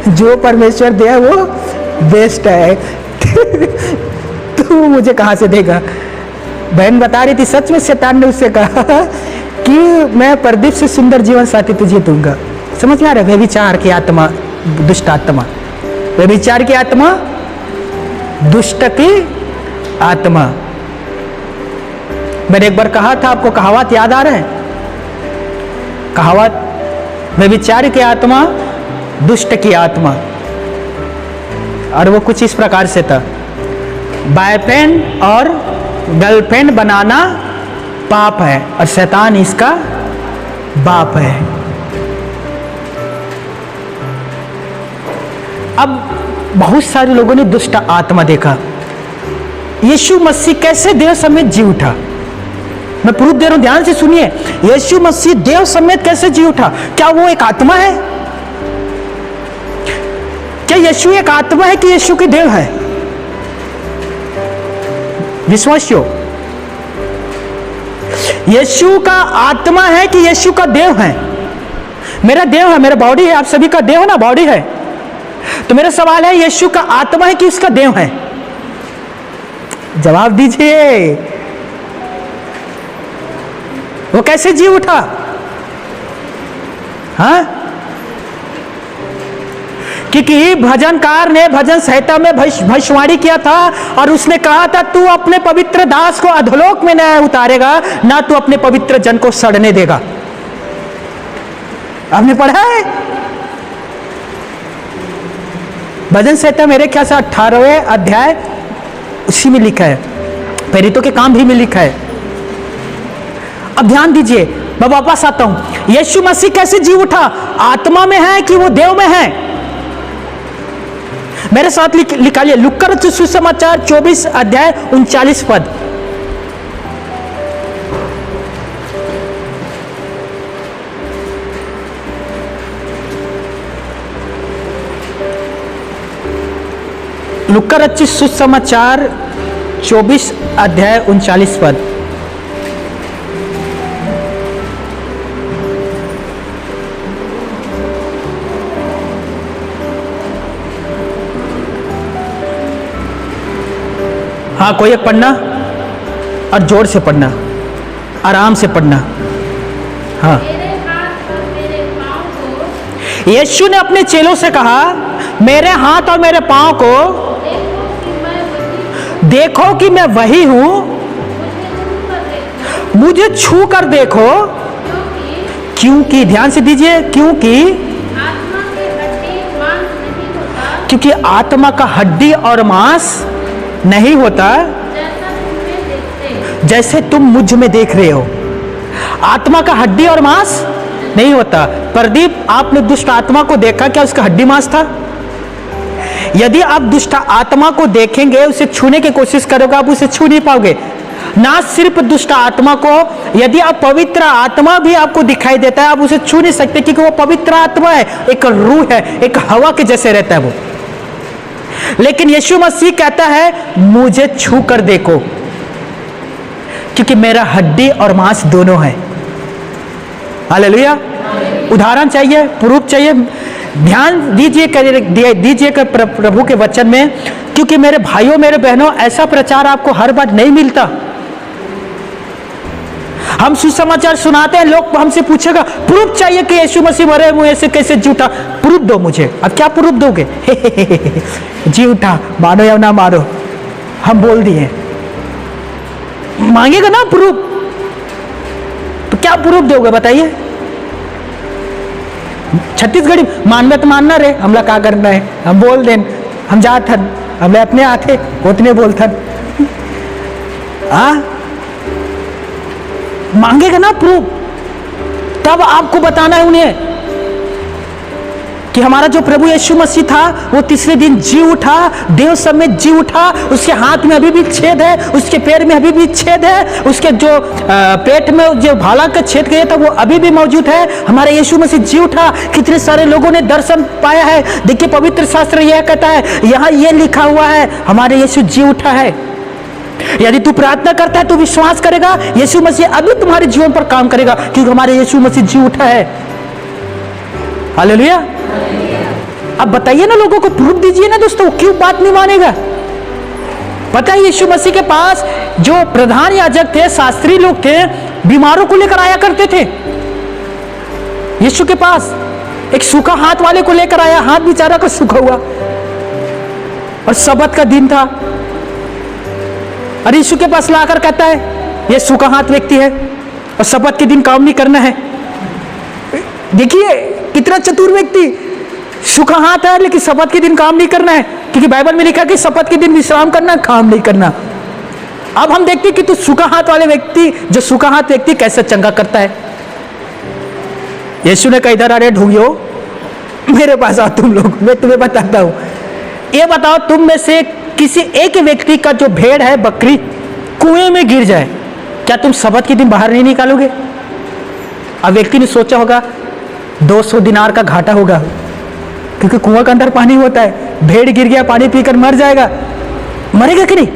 जो परमेश्वर दे वो बेस्ट है तू मुझे कहाँ से देगा? बहन बता रही थी सच में शैतान ने उससे कहा कि मैं प्रदीप से सुंदर जीवन साथी तुझे दूंगा। समझ में आ रहा है? व्यभिचार की आत्मा, दुष्ट आत्मा, व्यभिचार की आत्मा, दुष्ट की आत्मा। मैंने एक बार कहा था, आपको कहावत याद आ रहा है? कहावत, व्यभिचार की आत्मा, दुष्ट की आत्मा, और वो कुछ इस प्रकार से था, बॉयफ्रेंड और गर्लफ्रेंड बनाना पाप है और शैतान इसका बाप है। अब बहुत सारे लोगों ने दुष्ट आत्मा देखा। यीशु मसीह कैसे देव समेत जी उठा? मैं प्रूफ दे रहा हूं, ध्यान से सुनिए। यीशु मसीह देव समेत कैसे जी उठा? क्या वो एक आत्मा है? क्या यीशु एक आत्मा है कि यीशु की देव है? विश्वासियों, यीशु का आत्मा है कि यीशु का देव है? मेरा देव है, मेरा बॉडी है, आप सभी का देव ना, बॉडी है। तो मेरा सवाल है, यीशु का आत्मा है कि उसका देव है? जवाब दीजिए। वो कैसे जी उठा? हाँ, क्योंकि भजनकार ने भजन संहिता में भविष्यवाणी किया था और उसने कहा था तू अपने पवित्र दास को अधोलोक में न उतारेगा, ना तू अपने पवित्र जन को सड़ने देगा। आपने पढ़ा है भजन संहिता, मेरे ख्याल से 18वें अध्याय उसी में लिखा है, प्रेरितों के काम भी में लिखा है। अब ध्यान दीजिए, मैं वापस आता हूं। यीशु मसीह कैसे जी उठा? आत्मा में है कि वो देव में है? मेरे साथ निकालिए लूका रचित सुसमाचार 24 अध्याय 39 पद। लूका रचित सुसमाचार 24 अध्याय 39 पद। हाँ, कोई एक पढ़ना और जोर से पढ़ना, आराम से पढ़ना। हाँ, यीशु ने अपने चेलों से कहा, मेरे हाथ और मेरे पांव को देखो कि मैं वही हूं, मुझे छू कर देखो, क्योंकि ध्यान से दीजिए, क्योंकि आत्मा का हड्डी और मांस नहीं होता जैसे तुम मुझ में देख रहे हो। आत्मा का हड्डी और मांस नहीं होता। प्रदीप, आपने दुष्ट आत्मा को देखा, क्या उसका हड्डी मांस था? यदि आप दुष्ट आत्मा को देखेंगे, उसे छूने की कोशिश करोगे, आप उसे छू नहीं पाओगे। ना सिर्फ दुष्ट आत्मा को, यदि आप पवित्र आत्मा भी आपको दिखाई देता है, आप उसे छू नहीं सकते, क्योंकि वो पवित्र आत्मा है, एक रूह है, एक हवा के जैसे रहता है वो। लेकिन यीशु मसीह कहता है मुझे छू कर देखो, क्योंकि मेरा हड्डी और मांस दोनों है। हालेलुया। उदाहरण चाहिए, प्रूफ चाहिए, ध्यान दीजिए प्रभु के वचन में, क्योंकि मेरे भाइयों मेरे बहनों, ऐसा प्रचार आपको हर बार नहीं मिलता। हम सुसमाचार सुनाते हैं, लोग हमसे पूछेगा प्रूफ चाहिए कि यीशु मसीह मरे हुए से कैसे जी उठा, प्रूफ दो मुझे। अब क्या प्रूफ दोगे? जी उठा, मानो या ना मानो, हम बोल दिए। मांगेगा ना प्रूफ, तो क्या प्रूफ दोगे बताइए? छत्तीसगढ़ी मानना तो मानना रे, हमला क्या करना है, हम बोल दें, हम जात हन, हमने अपने आते उतने बोलथन। मांगेगा ना प्रूफ, तब आपको बताना है उन्हें कि हमारा जो प्रभु यीशु मसीह था वो तीसरे दिन जी उठा, देव समेत जी उठा। उसके हाथ में अभी भी छेद है, उसके पैर में अभी भी छेद है, उसके जो पेट में जो भाला का छेद गया था वो अभी भी मौजूद है। हमारा यीशु मसीह जी उठा। कितने सारे लोगों ने दर्शन पाया है। देखिए पवित्र शास्त्र यह कहता है, यहाँ ये लिखा हुआ है हमारे यीशु जी उठा है। यदि तू प्रार्थना करता है तो विश्वास करेगा यीशु मसीह अभी तुम्हारे जीवन पर काम करेगा, क्योंकि हमारे यीशु मसीह जी उठा है। हालेलुया। अब बताइए ना, लोगों को प्रूफ दीजिए ना दोस्तों, क्यों बात नहीं मानेगा। पता है यीशु मसीह के पास जो प्रधान याजक थे, शास्त्री लोग थे, बीमारों को लेकर आया करते थे। यीशु के पास एक सूखा हाथ वाले को लेकर आया, हाथ बेचारा का सूखा हुआ, और सब्त का दिन था। और यीशु के पास लाकर कहता है यह सूखा हाथ व्यक्ति है और सब्त के दिन काम नहीं करना है। देखिए कितना चतुर व्यक्ति, सूखा हाथ है लेकिन सब्त के दिन काम नहीं करना है, क्योंकि बाइबल में लिखा है कि सब्त के दिन विश्राम करना, काम नहीं करना। अब हम देखते हैं कि तू सूखा हाथ वाले व्यक्ति, जो सूखा हाथ व्यक्ति कैसे चंगा करता है। यीशु ने कहा इधर आ रहे ढूंढियो, मेरे पास आओ तुम लोग, मैं तुम्हें बताता हूं। ये बताओ तुम में से किसी एक व्यक्ति का जो भेड़ है, बकरी कुएं में गिर जाए, क्या तुम सब्त के दिन बाहर नहीं निकालोगे? अब व्यक्ति ने सोचा होगा 200 दिनार का घाटा होगा, क्योंकि कुआं के अंदर पानी होता है। भेड़ गिर गया, पानी पीकर मर जाएगा, मरेगा कि नहीं?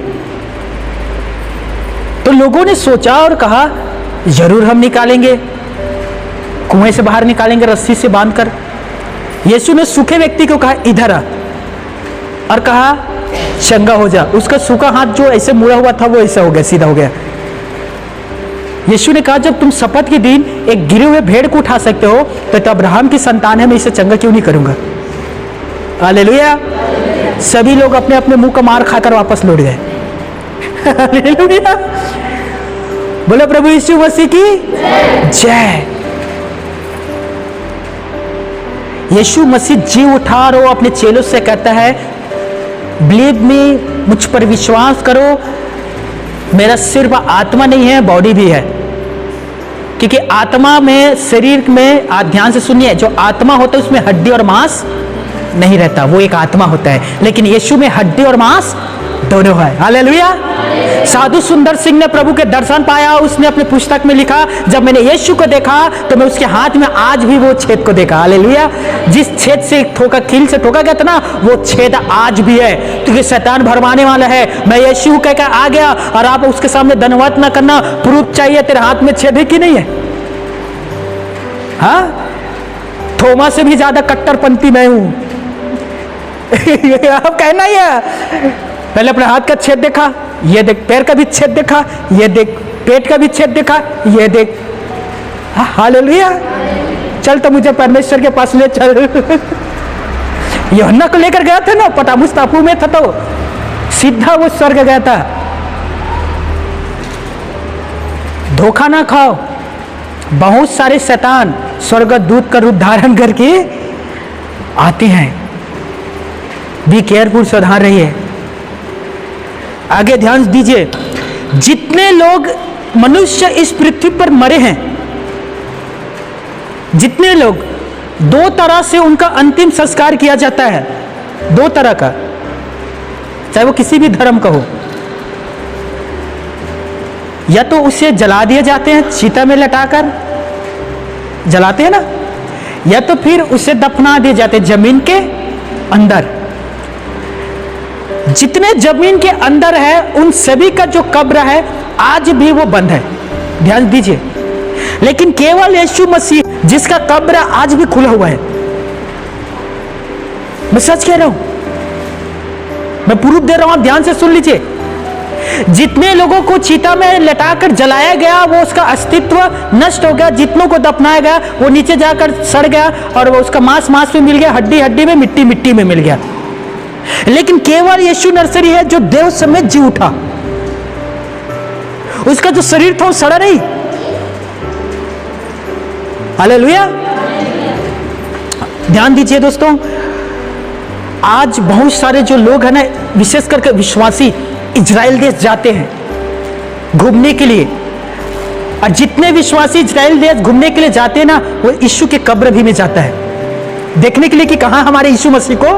तो लोगों ने सोचा और कहा जरूर हम निकालेंगे, कुएं से बाहर निकालेंगे रस्सी से बांधकर। यीशु ने सूखे व्यक्ति को कहा इधर आ, और कहा चंगा हो जा। उसका सूखा हाथ जो ऐसे मुड़ा हुआ था वो ऐसा हो गया, सीधा हो गया। यीशु ने कहा जब तुम सब्त के दिन एक गिरे हुए भेड़ को उठा सकते हो तो अब्राहम की संतान है, मैं इसे चंगा क्यों नहीं करूंगा? हालेलुया। सभी लोग अपने अपने मुंह का मार खाकर वापस लौट गए। हालेलुया। बोलो प्रभु यीशु मसीह की जय। यीशु मसीह जी उठा और वो अपने चेलों से कहता है बिलीव मी, मुझ पर विश्वास करो, मेरा सिर्फ आत्मा नहीं है बॉडी भी है। क्योंकि आत्मा में, शरीर में, आप ध्यान से सुनिए, जो आत्मा होता है उसमें हड्डी और मांस नहीं रहता, वो एक आत्मा होता है। लेकिन यीशु में हड्डी और मांस दोनों है। हालेलुया। साधु सुंदर सिंह ने प्रभु के दर्शन पाया। उसने अपने पुस्तक में लिखा जब मैंने यीशु को देखा तो मैं उसके हाथ में आज भी वो छेद को देखा। हालेलुया। जिस छेद से ठोका, कील से ठोका गया था ना, वो छेद आज भी है, क्योंकि शैतान भरमाने वाला है। मैं यीशु कहकर आ गया और आप उसके सामने धन्यवाद ना करना, प्रूफ चाहिए तेरे हाथ में छेद है कि नहीं है? हाँ, थोमा से भी ज्यादा कट्टरपंथी मैं हूं। आप कहना ही है। पहले अपने हाथ का छेद देखा, ये देख, पैर का भी छेद देखा, ये देख, पेट का भी छेद देखा, ये देख। हालेलुया। चल तो मुझे परमेश्वर के पास ले चल। यूहन्ना को लेकर गया था ना, पतामुस टापू में था तो सीधा वो स्वर्ग गया था। धोखा ना खाओ, बहुत सारे शैतान स्वर्गदूत का रूप धारण करके आते हैं। बी केयरफुल, सावधान रहिए। आगे ध्यान दीजिए, जितने लोग मनुष्य इस पृथ्वी पर मरे हैं, जितने लोग, दो तरह से उनका अंतिम संस्कार किया जाता है। दो तरह का, चाहे वो किसी भी धर्म का हो। या तो उसे जला दिए जाते हैं, चिता में लटाकर जलाते हैं ना, या तो फिर उसे दफना दिए जाते हैं जमीन के अंदर। जितने जमीन के अंदर है उन सभी का जो कब्र है आज भी वो बंद है। ध्यान दीजिए। लेकिन केवल यीशु मसीह जिसका कब्र आज भी खुला हुआ है। मैं सच कह रहा हूं, मैं प्रूफ दे रहा हूं, आप ध्यान से सुन लीजिए। जितने लोगों को चीता में लटाकर जलाया गया वो उसका अस्तित्व नष्ट हो गया, जितनों को दफनाया गया वो नीचे जाकर सड़ गया और वो उसका मांस मांस में मिल गया, हड्डी हड्डी में, मिट्टी मिट्टी में मिल गया। लेकिन केवल यीशु नरसरी है जो देव समेत जी उठा। उसका जो शरीर था वो सड़ा नहीं। हालेलुया। ध्यान दीजिए दोस्तों, आज बहुत सारे जो लोग हैं ना, विशेष करके विश्वासी, इजराइल देश जाते हैं। घूमने के लिए। और जितने विश्वासी इजराइल देश घूमने के लिए जाते हैं ना, वो यीशु के कब्र भी में जाता है देखने के लिए कि कहाँ हमारे यीशु मसीह को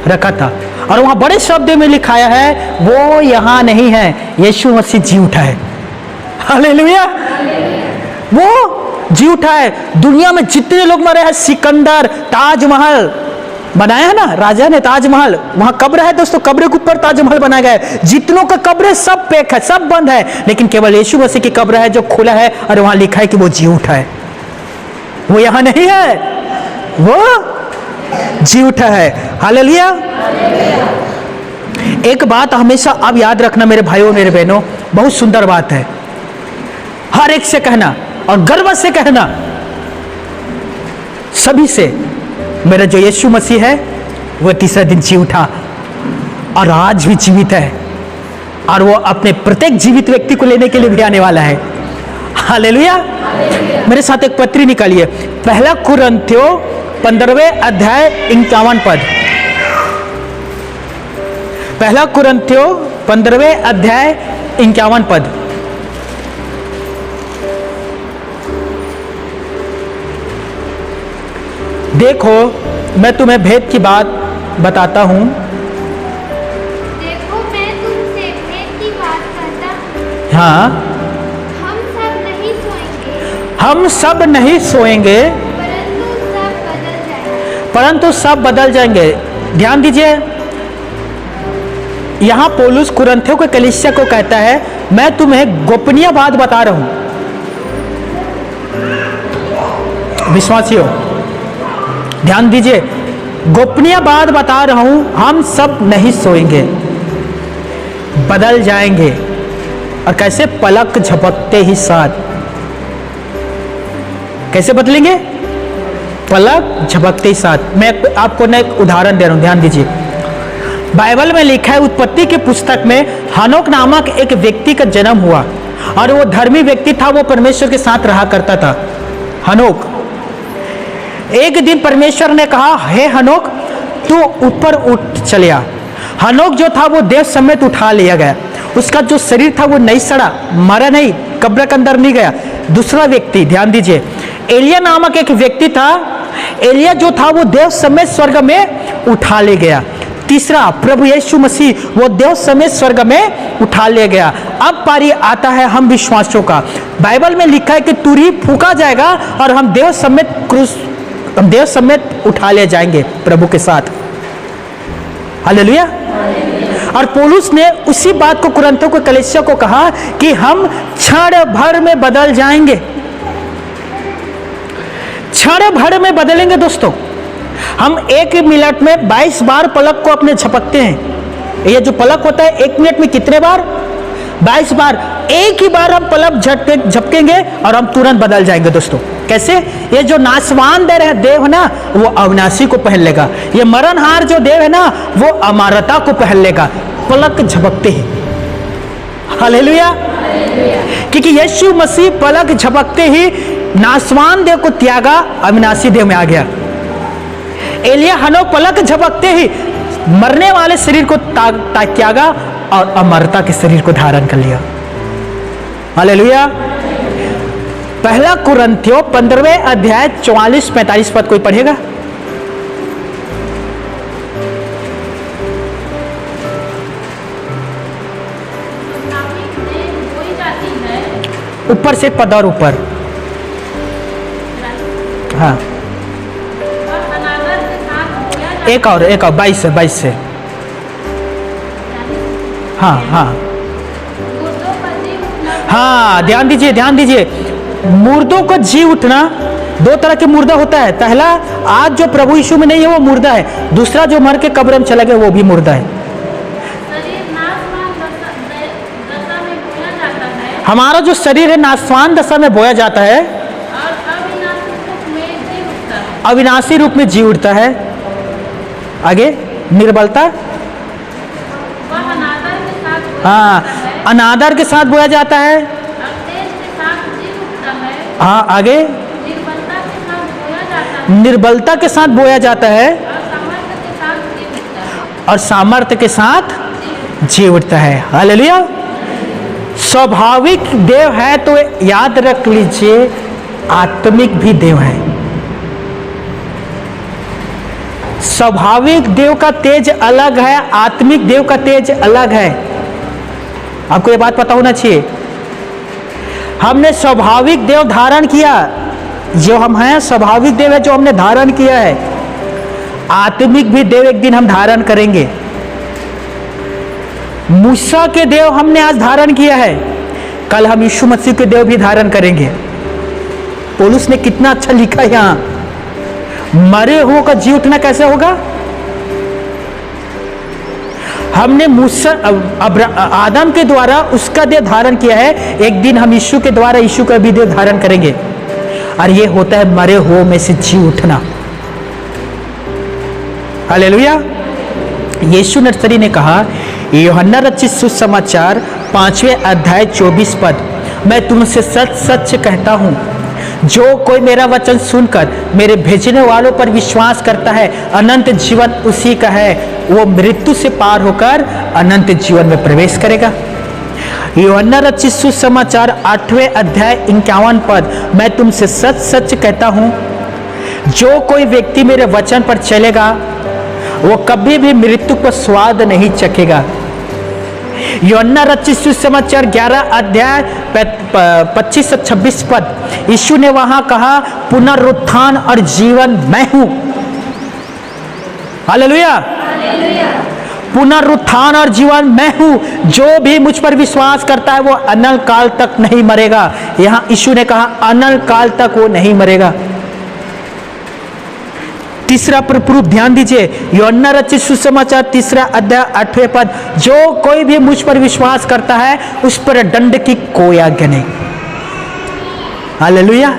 रखा था। और वहां बड़े शब्दों में लिखाया है वो यहाँ नहीं है, यीशु मसीह जी उठा है। हालेलुया, वो जी उठा है। दुनिया में जितने लोग मरे हैं, सिकंदर, ताजमहल बनाया है ना, राजा ने ताजमहल, वहां कब्र है दोस्तों, कब्र के ऊपर ताजमहल बनाया गया है। जितनों का कब्र है सब पैक है, सब बंद है, लेकिन केवल यीशु मसीह की कब्र है जो खुला है, और वहां लिखा है कि वो जी उठा है। वो यहां नहीं है, वो जी उठा है। हालेलुया। एक बात हमेशा अब याद रखना मेरे भाइयों मेरे बहनों, बहुत सुंदर बात है, हर एक से कहना और गर्व से कहना सभी से, मेरा जो यीशु मसीह है वो तीसरे दिन जी उठा और आज भी जीवित है, और वो अपने प्रत्येक जीवित व्यक्ति को लेने के लिए भी आने वाला है। हालेलुया। मेरे साथ एक पत्री निकालिए, पहला कुरिन्थियों 15वें अध्याय 51 पद। पहला कुरिन्थियों 15वें अध्याय 51 पद। देखो मैं तुम्हें भेद की बात बताता हूं। देखो मैं तुमसे भेद की बात करता हूं। हाँ, हम सब नहीं सोएंगे, हम सब नहीं सोएंगे, परंतु सब बदल जाएंगे। ध्यान दीजिए, यहां पौलुस कुरिन्थियों के कलीसिया को कहता है, मैं तुम्हें गोपनीय बात बता रहा हूं। विश्वासियों ध्यान दीजिए, गोपनीय बात बता रहा हूं, हम सब नहीं सोएंगे, बदल जाएंगे। और कैसे? पलक झपकते ही साथ। कैसे बदलेंगे? पलक झपकते ही साथ। मैं आपको ना एक उदाहरण दे रहा हूं, ध्यान दीजिए। बाइबल में लिखा है, उत्पत्ति की पुस्तक में, हनोक नामक एक व्यक्ति का जन्म हुआ, और वो धर्मी व्यक्ति था, वो परमेश्वर के साथ रहा करता था। हनोक, एक दिन परमेश्वर ने कहा, हे हनोक तू ऊपर उठ चले आ। हनोक जो था वो देव समेत उठा लिया गया। उसका जो शरीर था वो नहीं सड़ा, मरा नहीं, कब्र के अंदर नहीं गया। दूसरा व्यक्ति, ध्यान दीजिए, एलिया नामक एक व्यक्ति था। एलिया जो था वो देव समेत स्वर्ग में उठा ले गया। तीसरा प्रभु यीशु मसीह, वो देव समेत स्वर्ग में उठा ले गया। अब पारी आता है हम विश्वासियों का। बाइबल में लिखा है कि तुरही फूका जाएगा और हम देव समेत उठा ले जाएंगे प्रभु के साथ। हालेलुया। और पौलुस ने उसी बात को कुरिन्थियों के कलीसिया को कहा कि हम क्षण भर में बदल जाएंगे। क्षण भर में बदलेंगे दोस्तों। हम एक मिनट में 22 बार पलक को अपने झपकते हैं। ये जो पलक होता है, एक मिनट में कितने बार? 22 बार। एक ही बार हम पलक झपकेंगे और हम तुरंत बदल जाएंगे दोस्तों। कैसे? ये जो नाशवान देव है ना, वो अविनाशी को पहन लेगा। ये मरणहार जो देव है ना, वो अमरता को पहन लेगा, पलक झपकते ही। हालेलुया। क्योंकि यीशु मसीह पलक झपकते ही नाशवान देव को त्यागा, अविनाशी देव में आ गया। एलिया हनोक पलक झपकते ही मरने वाले शरीर को त्यागा और अमरता के शरीर को धारण कर लिया। हालेलुया। पहला कुरिन्थियों 15वें अध्याय 44-45 पद कोई पढ़ेगा? ऊपर से पद और ऊपर। हाँ, एक और 22 से। हाँ हाँ हाँ, ध्यान दीजिए। मुर्दों को जी उठना, दो तरह के मुर्दा होता है। पहला, आज जो प्रभु यीशु में नहीं है वो मुर्दा है। दूसरा, जो मर के कब्र में चला गया वो भी मुर्दा है। हमारा जो शरीर है नाशवान दशा में बोया जाता है, अविनाशी रूप में जी उठता है। आगे, निर्बलता, हाँ, अनादर के साथ बोया जाता है। हाँ, आगे, निर्बलता के साथ बोया जाता है और सामर्थ्य के साथ जी उठता है। हालेलुया। स्वाभाविक देव है तो याद रख लीजिए आत्मिक भी देव है। स्वाभाविक देव का तेज अलग है, आत्मिक देव का तेज अलग है। आपको ये बात पता होना चाहिए। हमने स्वाभाविक देव धारण किया, जो हम हैं स्वाभाविक देव है जो हमने धारण किया है। आत्मिक भी देव एक दिन हम धारण करेंगे। मूसा के देव हमने आज धारण किया है, कल हम यीशु मसीह के देव भी धारण करेंगे। पौलुस ने कितना अच्छा लिखा यहां, मरे हुओं का जी उठना कैसे होगा। हमने मूसा आदम के द्वारा उसका देह धारण किया है, एक दिन हम यीशु के द्वारा यीशु का भी देह धारण करेंगे। और ये होता है मरे हुओं में से जी उठना। हालेलुया। यीशु नसरी ने कहा, यूहन्ना रचित सुसमाचार 5वें अध्याय 24 पद, मैं तुमसे सच सच कहता हूं, जो कोई मेरा वचन सुनकर मेरे भेजने वालों पर विश्वास करता है, अनंत जीवन उसी का है। वो मृत्यु से पार होकर अनंत जीवन में प्रवेश करेगा। यूहन्ना रचित सुसमाचार 8वें अध्याय 51 पद, मैं तुमसे सच सच कहता हूं, जो कोई व्यक्ति मेरे वचन पर चलेगा वो कभी भी मृत्यु का स्वाद नहीं चखेगा। यूहन्ना रचित सुसमाचार 11 अध्याय 25 से 26 पद, यीशु ने वहां कहा, पुनरुत्थान और जीवन मैं हूं। हालेलुया। पुनरुत्थान और जीवन मैं हूं, जो भी मुझ पर विश्वास करता है वो अनंत काल तक नहीं मरेगा। यहां यीशु ने कहा अनंत काल तक वो नहीं मरेगा। तीसरा प्रूफ ध्यान दीजिए, यूहन्ना रचित सुसमाचार 3 अध्याय 8वें पद, जो कोई भी मुझ पर विश्वास करता है उस पर दंड की कोई आज्ञा नहीं। हालेलुया।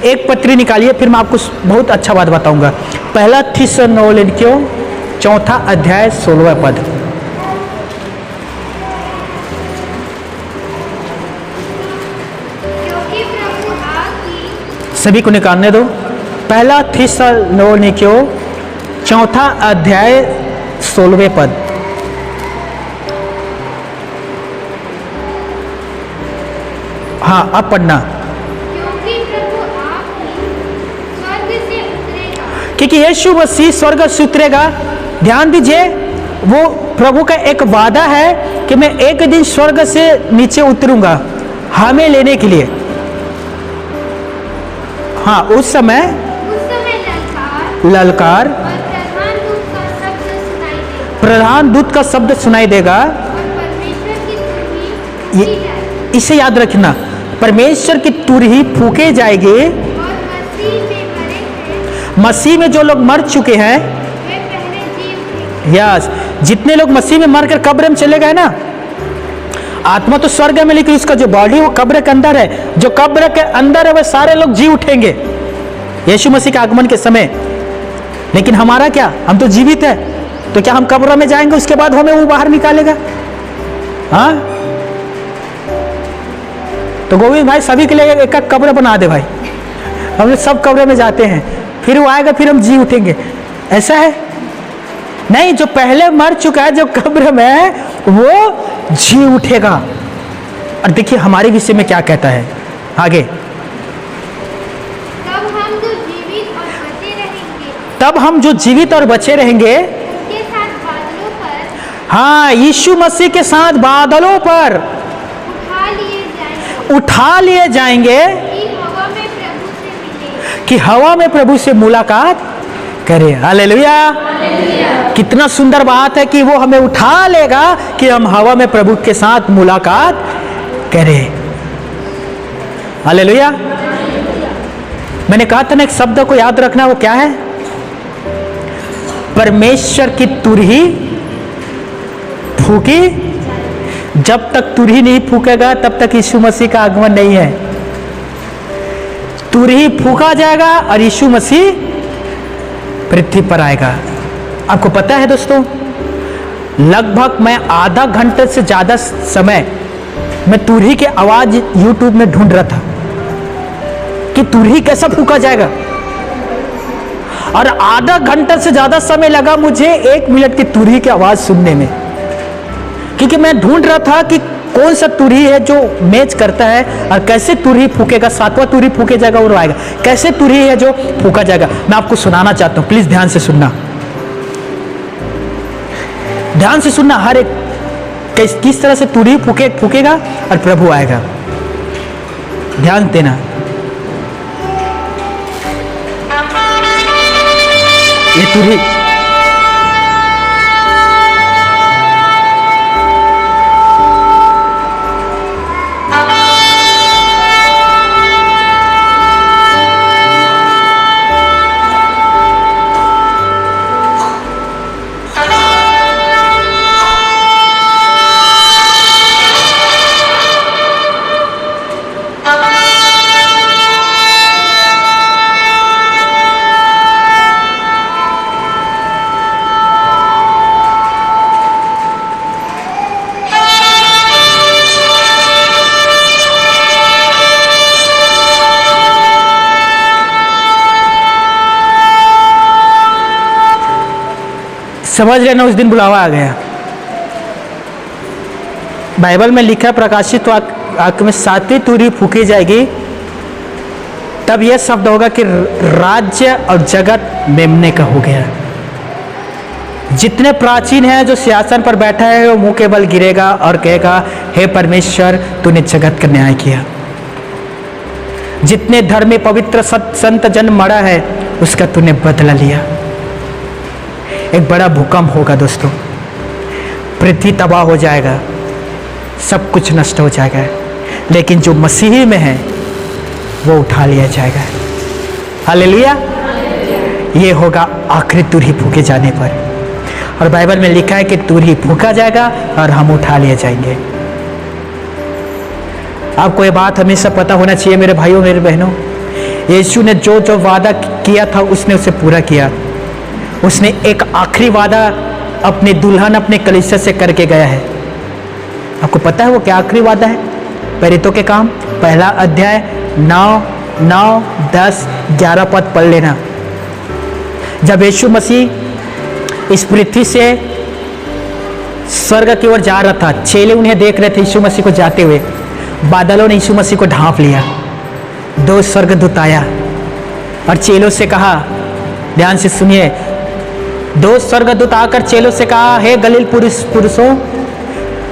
एक पत्री निकालिए, फिर मैं आपको बहुत अच्छा बात बताऊंगा। पहला थिस्सलुनीकियों 4 अध्याय 16वां पद, क्योंकि प्रभु आपकी सभी को निकालने दो। पहला थिस्सलुनीकियों 4 अध्याय 16वें पद, हाँ अब पढ़ना। क्योंकि प्रभु आपकी स्वर्ग से उतरेगा। क्योंकि यीशु मसीह स्वर्ग से उतरेगा। ध्यान दीजिए, वो प्रभु का एक वादा है कि मैं एक दिन स्वर्ग से नीचे उतरूंगा हमें लेने के लिए। हाँ, उस समय ललकार और प्रधान दूत का शब्द सुनाई देगा। और परमेश्वर की तुरही फूकी जाएगी। इसे याद रखना, परमेश्वर की तुरही फूके जाएगी। और मसीह में मरे हैं, मसीह में जो लोग मर चुके हैं, वे पहले जी उठेंगे। यस, जितने लोग मसीह में मरकर कब्र में चले गए ना, आत्मा तो स्वर्ग में, लेकिन उसका जो बॉडी वो कब्र के अंदर है। जो कब्र के अंदर है वे सारे लोग जी उठेंगे यीशु मसीह के आगमन के समय। लेकिन हमारा क्या, हम तो जीवित है, तो क्या हम कब्र में जाएंगे उसके बाद हमें वो बाहर निकालेगा? हाँ, तो गोविंद भाई सभी के लिए एक एक कब्र बना दे भाई, हम लोग सब कब्र में जाते हैं, फिर वो आएगा, फिर हम जी उठेंगे। ऐसा है नहीं, जो पहले मर चुका है, जो कब्र में है, वो जी उठेगा। और देखिए हमारे विषय में क्या कहता है आगे, तब हम जो जीवित और बचे रहेंगे उनके साथ बादलों पर, हाँ, यीशु मसीह के साथ बादलों पर उठा लिए जाएंगे कि हवा में प्रभु से मुलाकात करे। हालेलुया। कितना सुंदर बात है कि वो हमें उठा लेगा कि हम हवा में प्रभु के साथ मुलाकात करें। हालेलुया। मैंने कहा था ना, एक शब्द को याद रखना, वो क्या है? परमेश्वर की तुरही फूकी। जब तक तुरही नहीं फूकेगा तब तक यीशु मसीह का आगमन नहीं है। तुरही फूका जाएगा और यीशु मसीह पृथ्वी पर आएगा। आपको पता है दोस्तों, लगभग मैं आधा घंटे से ज्यादा समय मैं तुरही की आवाज यूट्यूब में ढूंढ रहा था कि तुरही कैसा फूका जाएगा, और आधा घंटा से ज्यादा समय लगा मुझे 1 मिनट की तुरही की आवाज सुनने में, क्योंकि मैं ढूंढ रहा था कि कौन सा तुरही है जो मैच करता है, और कैसे तुरही फूकेगा, सातवां तुरही फूके जाएगा और आएगा, कैसे तुरही है जो फूका जाएगा। मैं आपको सुनाना चाहता हूं, प्लीज ध्यान से सुनना, ध्यान से सुनना। हर एक किस तरह से तुरही फूकेगा और प्रभु आएगा, ध्यान देना। ये तुरही समझ रहे ना, उस दिन बुलावा आ गया। बाइबल में लिखा प्रकाशित वाक्य में सातवीं तुरही फूकी जाएगी, तब यह शब्द होगा कि राज्य और जगत मेमने का हो गया। जितने प्राचीन हैं जो सिंहासन पर बैठा है वो मुंह के बल गिरेगा और कहेगा, हे परमेश्वर तूने जगत का न्याय किया। जितने धर्मी पवित्र संत जन मरा है उसका तूने बदला लिया। एक बड़ा भूकंप होगा दोस्तों, पृथ्वी तबाह हो जाएगा, सब कुछ नष्ट हो जाएगा, लेकिन जो मसीही में है वो उठा लिया जाएगा। हालेलुया। ये होगा आखिरी तुरही फूके जाने पर, और बाइबल में लिखा है कि तुरही फूका जाएगा और हम उठा लिए जाएंगे। आपको ये बात हमेशा पता होना चाहिए मेरे भाइयों मेरे बहनों, यीशु ने जो जो वादा किया था उसने उसे पूरा किया। उसने एक आखिरी वादा अपने दुल्हन अपने कलीसिया से करके गया है। आपको पता है वो क्या आखिरी वादा है? प्रेरितों के काम पहला अध्याय 9, 10, 11 पद पढ़ लेना। जब यीशु मसीह इस पृथ्वी से स्वर्ग की ओर जा रहा था, चेले उन्हें देख रहे थे यीशु मसीह को जाते हुए। बादलों ने यीशु मसीह को ढांप लिया, 2 स्वर्गदूत आया और चेलों से कहा, ध्यान से सुनिए, 2 स्वर्गदूत आकर चेलों से कहा, हे गलील पुरुषों,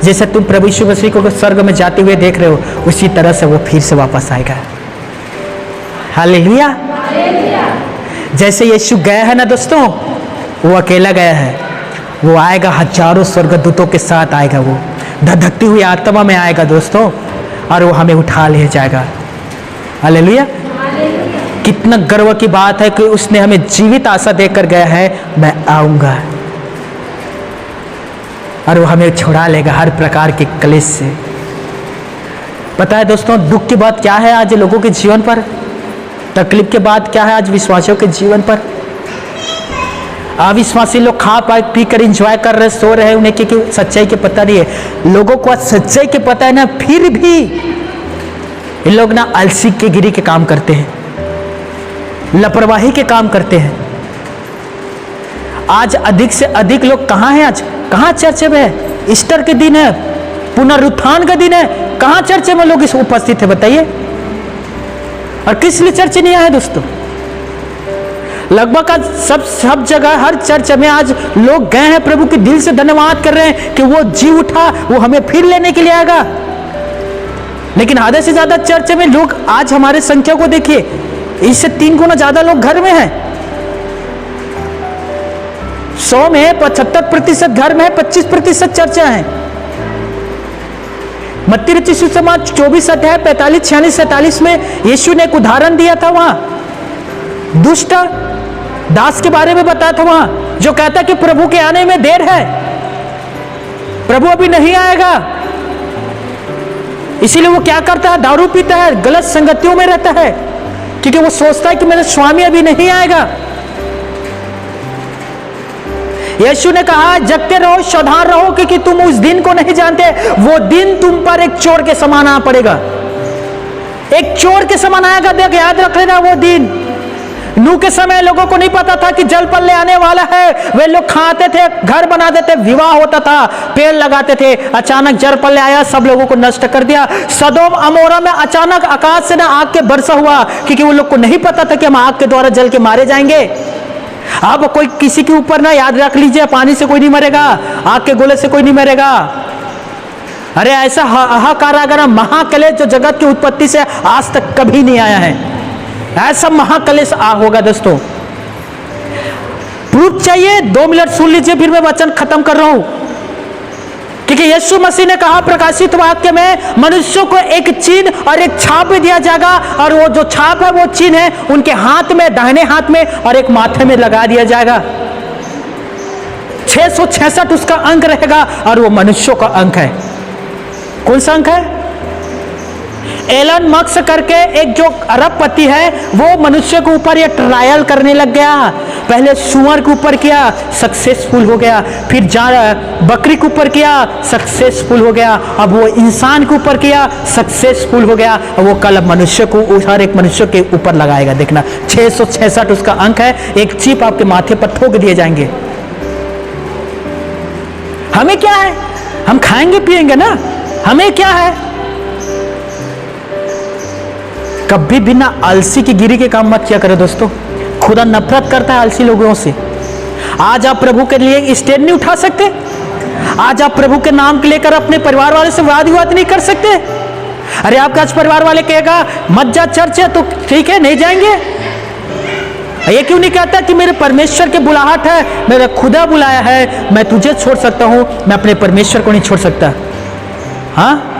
जैसे तुम प्रभु यीशु मसीह को स्वर्ग में जाते हुए देख रहे हो, उसी तरह से वो फिर से वापस आएगा। हालेलुया। जैसे यीशु गया है ना दोस्तों, वो अकेला गया है, वो आएगा हजारों स्वर्गदूतों के साथ आएगा, वो धधकती हुई आत्मा में आएगा दोस्तों, और वो हमें उठा ले जाएगा। हालेलुया। कितना गर्व की बात है कि उसने हमें जीवित आशा देकर गया है, मैं आऊंगा, और वो हमें छुड़ा लेगा हर प्रकार के क्लेश से। पता है दोस्तों, दुख की बात क्या है आज लोगों के जीवन पर, तकलीफ के बाद क्या है आज विश्वासियों के जीवन पर। अविश्वासी लोग खा पी कर एंजॉय कर रहे, सो रहे, उन्हें की सच्चाई के पता नहीं है। लोगों को आज सच्चाई के पता है ना, फिर भी ये लोग ना आलसी के गिरी के काम करते हैं, लापरवाही के काम करते हैं। आज अधिक से अधिक लोग कहाँ हैं? आज कहाँ चर्च में है? ईस्टर के दिन है, पुनरुत्थान का दिन है, कहाँ चर्च में लोग इस उपस्थित है बताइए? और किस लिए चर्च नहीं आए दोस्तों? लगभग आज सब जगह हर चर्च में आज लोग गए हैं, प्रभु के दिल से धन्यवाद कर रहे हैं कि वो जी उठा, वो हमें फिर लेने के लिए आएगा। लेकिन आधे से ज्यादा चर्च में लोग, आज हमारे संख्या को देखिए, इससे 3 गुना ज्यादा लोग घर में हैं। 100 में 75% घर में है, 25% चर्चा है। मत्ती रचित सुसमाचार 24 अध्याय 45, 46, 47 में यीशु ने एक उदाहरण दिया था, वहां दुष्ट दास के बारे में बताया था, वहां जो कहता कि प्रभु के आने में देर है, प्रभु अभी नहीं आएगा। इसीलिए वो क्या करता है? दारू पीता है, गलत संगतियों में रहता है, क्योंकि वो सोचता है कि मेरा स्वामी अभी नहीं आएगा। यीशु ने कहा, जगते रहो, सावधान रहो, क्योंकि तुम उस दिन को नहीं जानते। वो दिन तुम पर एक चोर के समान आ पड़ेगा, एक चोर के समान आएगा। देख, याद रख लेना, वो दिन नूह के समय लोगों को नहीं पता था कि जल प्रलय आने वाला है। वे लोग खाते थे, घर बनाते थे, विवाह होता था, पेड़ लगाते थे। अचानक जल प्रलय आया, सब लोगों को नष्ट कर दिया। सदोम अमोरा में अचानक आकाश से ना आग के वर्षा हुआ, क्योंकि वो लोग को नहीं पता था कि हम आग के द्वारा जल के मारे जाएंगे। अब कोई किसी के ऊपर ना, याद रख लीजिए, पानी से कोई नहीं मरेगा, आग के गोले से कोई नहीं मरेगा। अरे ऐसा हाहाकार अगर महाकलेश जो जगत की उत्पत्ति से आज तक कभी नहीं आया है, ऐसा महाकलेश होगा दोस्तों। प्रूफ चाहिए? 2 मिनट सुन लीजिए, फिर मैं वचन खत्म कर रहा हूं। क्योंकि यीशु मसीह ने कहा प्रकाशित वाक्य में, मनुष्यों को एक चिन्ह और एक छाप भी दिया जाएगा, और वो जो छाप है, वो चिन्ह है उनके हाथ में, दाहिने हाथ में, और एक माथे में लगा दिया जाएगा। 666 उसका अंक रहेगा, और वो मनुष्यों का अंक है। कौन सा अंक है? एलन मस्क करके एक जो अरबपति है, वो मनुष्य के ऊपर ये ट्रायल करने लग गया। पहले सुअर के ऊपर किया, सक्सेसफुल हो गया, फिर बकरी के ऊपर किया, सक्सेसफुल हो गया, अब वो इंसान के ऊपर किया, सक्सेसफुल हो गया। वो कल मनुष्य को, हर एक मनुष्य के ऊपर लगाएगा। देखना, 666 उसका अंक है। एक चिप आपके माथे पर ठोक दिए जाएंगे। हमें क्या है? हम खाएंगे पिएंगे ना, हमें क्या है? कभी भी ना आलसी की गिरी के काम मत किया करो दोस्तों। खुदा नफरत करता है आलसी लोगों से। आज आप प्रभु के लिए स्टैंड नहीं उठा सकते? आज आप प्रभु के नाम के लेकर अपने परिवार वाले से वाद विवाद नहीं कर सकते? अरे आपका आज परिवार वाले कहेगा मत जा चर्च है, तो ठीक है नहीं जाएंगे। ये क्यों नहीं कहता कि मेरे परमेश्वर के बुलाहट है, मेरा खुदा बुलाया है, मैं तुझे छोड़ सकता हूं, मैं अपने परमेश्वर को नहीं छोड़ सकता। हाँ,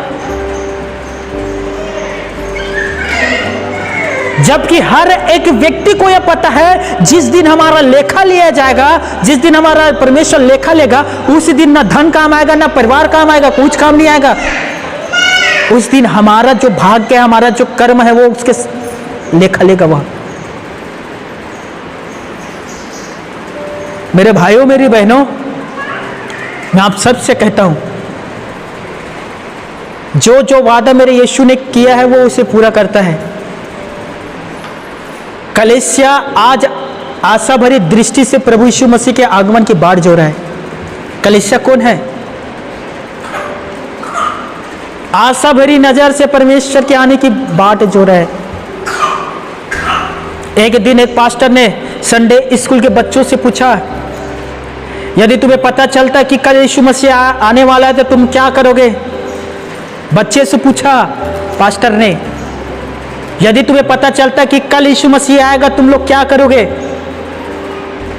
जबकि हर एक व्यक्ति को यह पता है, जिस दिन हमारा लेखा लिया जाएगा, जिस दिन हमारा परमेश्वर लेखा लेगा, उस दिन ना धन काम आएगा, ना परिवार काम आएगा, कुछ काम नहीं आएगा। उस दिन हमारा जो भाग्य है, हमारा जो कर्म है, वो उसके लेखा लेगा वह। मेरे भाइयों, मेरी बहनों, मैं आप सबसे कहता हूं, जो जो वादा मेरे यीशु ने किया है, वो उसे पूरा करता है। कलीसिया आज आशा भरी दृष्टि से प्रभु यीशु मसीह के आगमन की बाट जो रहा है। कलीसिया कौन है? आशा भरी नजर से परमेश्वर के आने की बाट जो रहा है। एक दिन एक पास्टर ने संडे स्कूल के बच्चों से पूछा, यदि तुम्हें पता चलता कि कल यीशु मसीह आने वाला है तो तुम क्या करोगे? बच्चे से पूछा पास्टर ने, यदि तुम्हें पता चलता कि कल यीशु मसीह आएगा, तुम लोग क्या करोगे?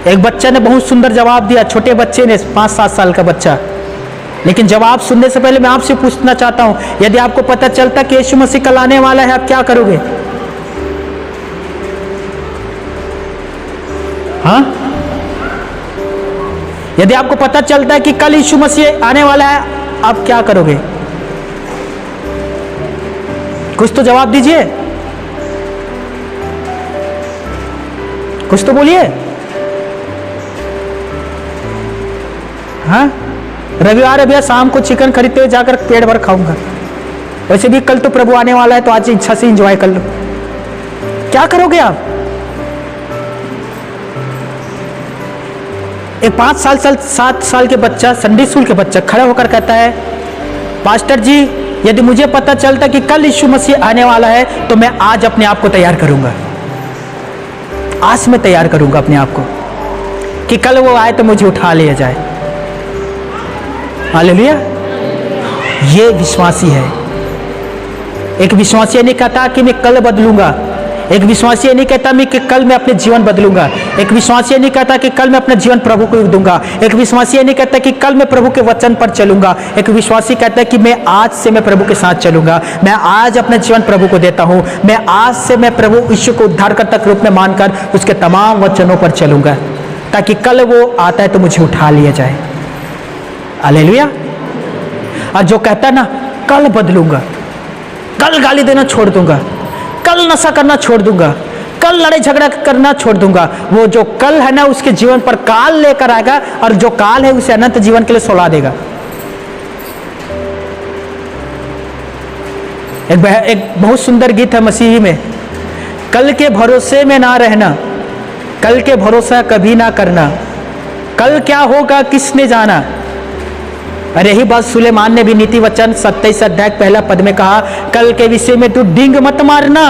एक बच्चा ने बहुत सुंदर जवाब दिया, छोटे बच्चे ने, 5-7 साल का बच्चा। लेकिन जवाब सुनने से पहले मैं आपसे पूछना चाहता हूं, यदि आपको पता चलता कि यीशु मसीह कल आने वाला है, आप क्या करोगे? हाँ, यदि आपको पता चलता है कि कल यीशु मसीह आने वाला है, आप क्या करोगे? कुछ तो जवाब दीजिए, कुछ तो बोलिए। हाँ, रविवार है भैया, शाम को चिकन खरीदते हुए जाकर पेट भर खाऊंगा। वैसे भी कल तो प्रभु आने वाला है, तो आज इच्छा से एंजॉय कर लो। क्या करोगे आप? एक 7 साल के बच्चा, संडे स्कूल के बच्चा खड़ा होकर कहता है, पास्टर जी, यदि मुझे पता चलता कि कल यीशु मसीह आने वाला है, तो मैं आज अपने आप को तैयार करूंगा। आज मैं तैयार करूंगा अपने आप को कि कल वो आए तो मुझे उठा लिया जाए। हालेलुया। ये विश्वासी है। एक विश्वासी नहीं कहता कि मैं कल बदलूंगा। एक विश्वासी नहीं कहता मैं कि कल मैं अपने जीवन बदलूंगा। एक विश्वासी नहीं कहता कि कल मैं अपना जीवन प्रभु को दूंगा। एक विश्वासी नहीं कहता कि कल मैं प्रभु के वचन पर चलूंगा। एक विश्वासी कहता है कि मैं आज से मैं प्रभु के साथ चलूंगा। मैं आज अपना जीवन प्रभु को देता हूं। मैं आज से मैं प्रभु यीशु को उद्धारकर्ता के रूप में मानकर उसके तमाम वचनों पर चलूंगा, ताकि कल वो आता है तो मुझे उठा लिया जाए। हालेलुया। और जो कहता है ना कल बदलूंगा, कल गाली देना छोड़ दूंगा, कल नशा करना छोड़ दूंगा, कल लड़ाई झगड़ा करना छोड़ दूंगा, वो जो कल है ना उसके जीवन पर काल लेकर आएगा, और जो काल है उसे अनंत जीवन के लिए सुला देगा। एक बहुत सुंदर गीत है मसीही में, कल के भरोसे में ना रहना, कल के भरोसा कभी ना करना, कल क्या होगा किसने जाना। अरे यही बात सुलेमान ने भी नीति वचन 27 अध्याय पहला पद में कहा, कल के विषय में तू डिंग मत मारना,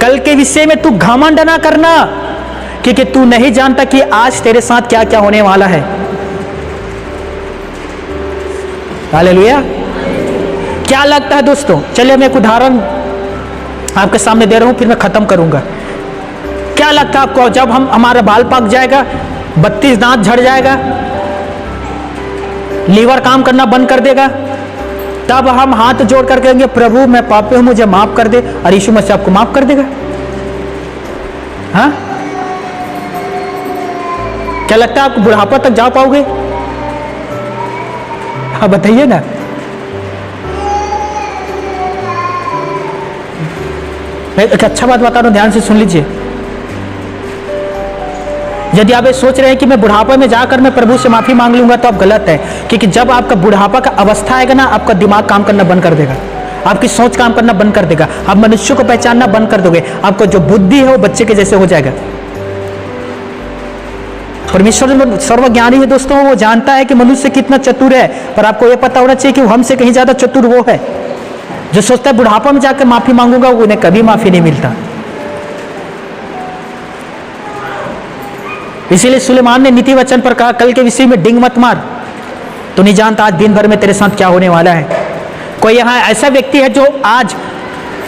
कल के विषय में तू घमंड ना करना, क्योंकि तू नहीं जानता कि आज तेरे साथ क्या क्या होने वाला है। हालेलुया। क्या लगता है दोस्तों, चलिए मैं एक उदाहरण आपके सामने दे रहा हूं, फिर मैं खत्म करूंगा। क्या लगता है आपको, जब हमारा बाल पाक जाएगा, 32 दांत झड़ जाएगा, लीवर काम करना बंद कर देगा, तब हम हाथ जोड़ कर कहेंगे प्रभु मैं पापी हूं मुझे माफ कर दे, और यीशु मसीह आपको माफ कर देगा? हाँ, क्या लगता है आप बुढ़ापा तक जा पाओगे? हाँ बताइए ना। एक अच्छा बात बता रहा हूं, ध्यान से सुन लीजिए। यदि आप ये सोच रहे हैं कि मैं बुढ़ापे में जाकर मैं प्रभु से माफी मांग लूंगा, तो आप गलत है। क्योंकि जब आपका बुढ़ापा का अवस्था आएगा ना, आपका दिमाग काम करना बंद कर देगा, आपकी सोच काम करना बंद कर देगा, आप मनुष्य को पहचानना बंद कर दोगे, आपको जो बुद्धि है वो बच्चे के जैसे हो जाएगा। परमेश्वर सर्वज्ञानी है दोस्तों, वो जानता है कि मनुष्य कितना चतुर है, पर आपको यह पता होना चाहिए कि हमसे कहीं ज्यादा चतुर वो है जो सोचता है बुढ़ापा में जाकर माफी मांगूंगा, उन्हें कभी माफी नहीं मिलता। इसीलिए सुलेमान ने नीति वचन पर कहा, कल के विषय में डिंग मत मार, तो नहीं जानता आज दिन भर में तेरे साथ क्या होने वाला है। कोई यहां ऐसा व्यक्ति है जो आज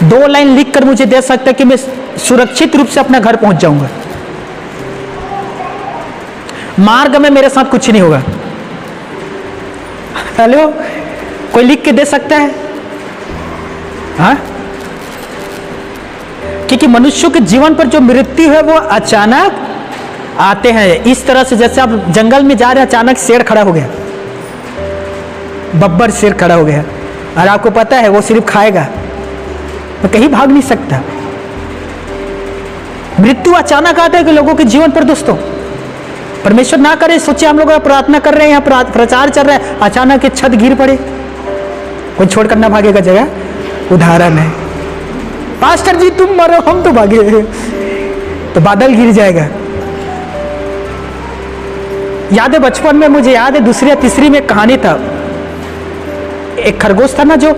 2 लाइन लिख कर मुझे दे सकता है कि मैं सुरक्षित रूप से अपना घर पहुंच जाऊंगा, मार्ग में मेरे साथ कुछ नहीं होगा? हेलो, कोई लिख के दे सकता है? हाँ, क्योंकि मनुष्यों के जीवन पर जो मृत्यु है वो अचानक आते हैं। इस तरह से जैसे आप जंगल में जा रहे हैं, अचानक शेर खड़ा हो गया, बब्बर शेर खड़ा हो गया, और आपको पता है वो सिर्फ खाएगा, तो कहीं भाग नहीं सकता। मृत्यु अचानक आता है कि लोगों के जीवन पर दोस्तों। परमेश्वर ना करे, सोचिए हम लोग प्रार्थना कर रहे हैं, यहाँ प्रचार चल रहा है, अचानक एक छत गिर पड़े, कोई छोड़कर ना भागेगा जगह। उदाहरण है, पास्टर जी तुम मरो हम तो भागे, तो बादल गिर जाएगा। याद है बचपन में, मुझे याद है दूसरी या तीसरी में कहानी था, एक खरगोश था ना जो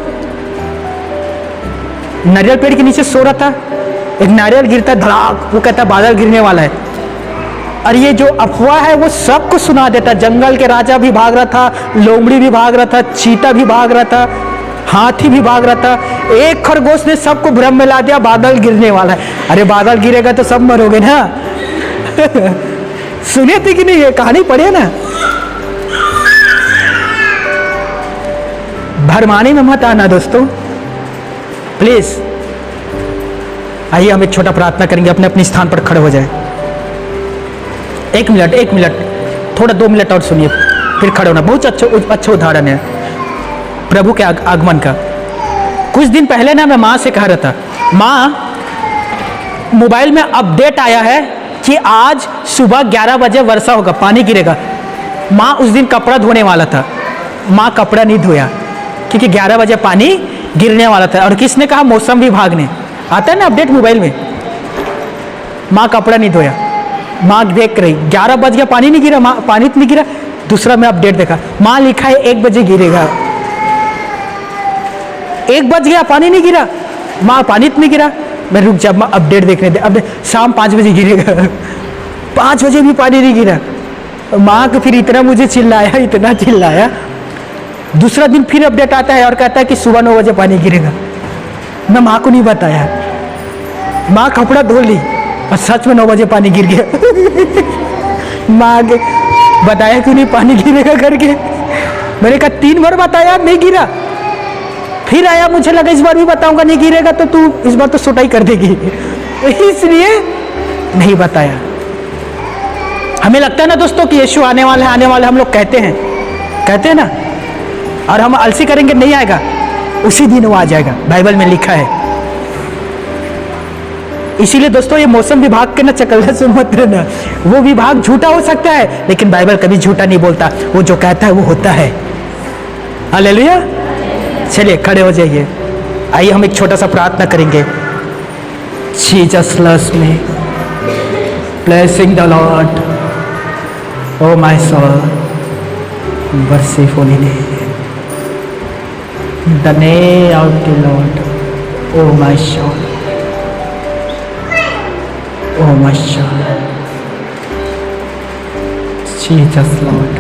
नारियल पेड़ के नीचे सो रहा था, एक नारियल गिरता धड़ाक, वो कहता बादल गिरने वाला है, और ये जो अफवाह है वो सबको सुना देता। जंगल के राजा भी भाग रहा था, लोमड़ी भी भाग रहा था, चीता भी भाग रहा था, हाथी भी भाग रहा था। एक खरगोश ने सबको भ्रम में ला दिया, बादल गिरने वाला है। अरे बादल गिरेगा तो सब मरोगे ना। सुने थे कि नहीं, ये कहानी पढ़े ना। भरमाने में मत आना दोस्तों, प्लीज। आइए हम एक छोटा प्रार्थना करेंगे, अपने अपने स्थान पर खड़े हो जाए। एक मिनट, थोड़ा 2 मिनट और सुनिए, फिर खड़े होना। बहुत अच्छा उदाहरण है प्रभु के आगमन का। कुछ दिन पहले ना मैं माँ से कह रहा था, माँ मोबाइल में अपडेट आया है कि आज सुबह 11 बजे वर्षा होगा, पानी गिरेगा। माँ उस दिन कपड़ा धोने वाला था, माँ कपड़ा नहीं धोया क्योंकि 11 बजे पानी गिरने वाला था। और किसने कहा? मौसम विभाग ने। आता है ना अपडेट मोबाइल में। माँ कपड़ा नहीं धोया, माँ देख रही 11 बज गया, पानी नहीं गिरा, माँ पानी तो नहीं गिरा। दूसरा मैं अपडेट देखा, माँ लिखा है 1 बजे गिरेगा। 1 बज गया, पानी नहीं गिरा, माँ पानी तो नहीं गिरा। मैं रुक जा, माँ अपडेट देखने दे। अब शाम 5 बजे गिरेगा, 5 बजे भी पानी नहीं गिरा। माँ को फिर इतना मुझे चिल्लाया। दूसरा दिन फिर अपडेट आता है और कहता है कि सुबह 9 बजे पानी गिरेगा। मैं माँ को नहीं बताया, माँ कपड़ा धो ली और सच में 9 बजे पानी गिर गया। माँ आगे बताया क्यों नहीं पानी गिरेगा करके। मैंने कहा 3 बार बताया, नहीं गिरा। फिर आया, मुझे लगा इस बार भी बताऊंगा नहीं गिरेगा तो तू इस बार तो सुटाई कर देगी, इसलिए नहीं बताया। हमें लगता है ना दोस्तों कि यीशु आने वाले हम लोग कहते हैं ना, और हम आलसी करेंगे नहीं आएगा, उसी दिन वो आ जाएगा, बाइबल में लिखा है। इसीलिए दोस्तों ये मौसम विभाग के ना चकल्ला से मत रहना। वो विभाग झूठा हो सकता है लेकिन बाइबल कभी झूठा नहीं बोलता, वो जो कहता है वो होता है। हालेलुया। चलिए खड़े हो जाइए, आइए हम एक छोटा सा प्रार्थना करेंगे। Jesus loves me, Blessing the Lord. Oh my soul, worship holy name. The name of the Lord. Oh my soul. Oh my soul. Jesus Lord.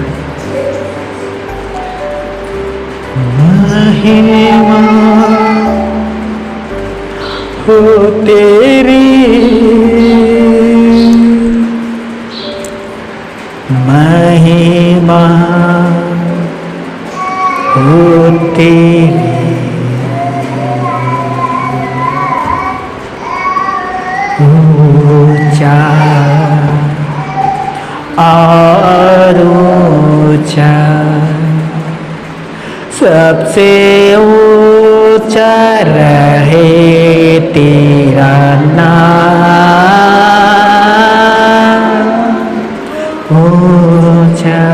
महिमा हो तेरी, महिमा हो तेरी, ऊंचा और ऊंचा, सबसे ऊंचा रहे तेरा नाम, ऊंचा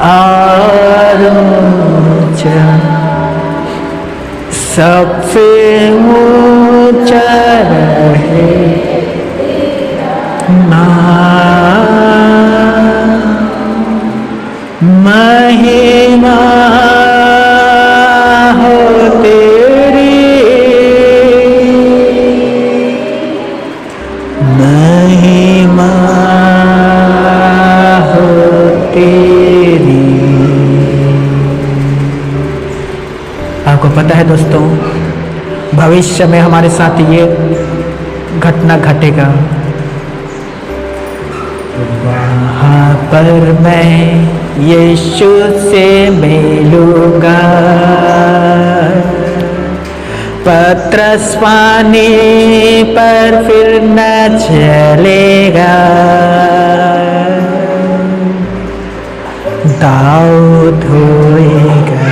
और ऊंचा, सबसे ऊंचा रहे नाम, महिमा हो तेरी, महिमा हो तेरी। आपको पता है दोस्तों, भविष्य में हमारे साथ ये घटना घटेगा। वहाँ पर मैं यीशु से मिलूंगा, पतरस पानी पर फिर न चलेगा, दाऊद होएगा,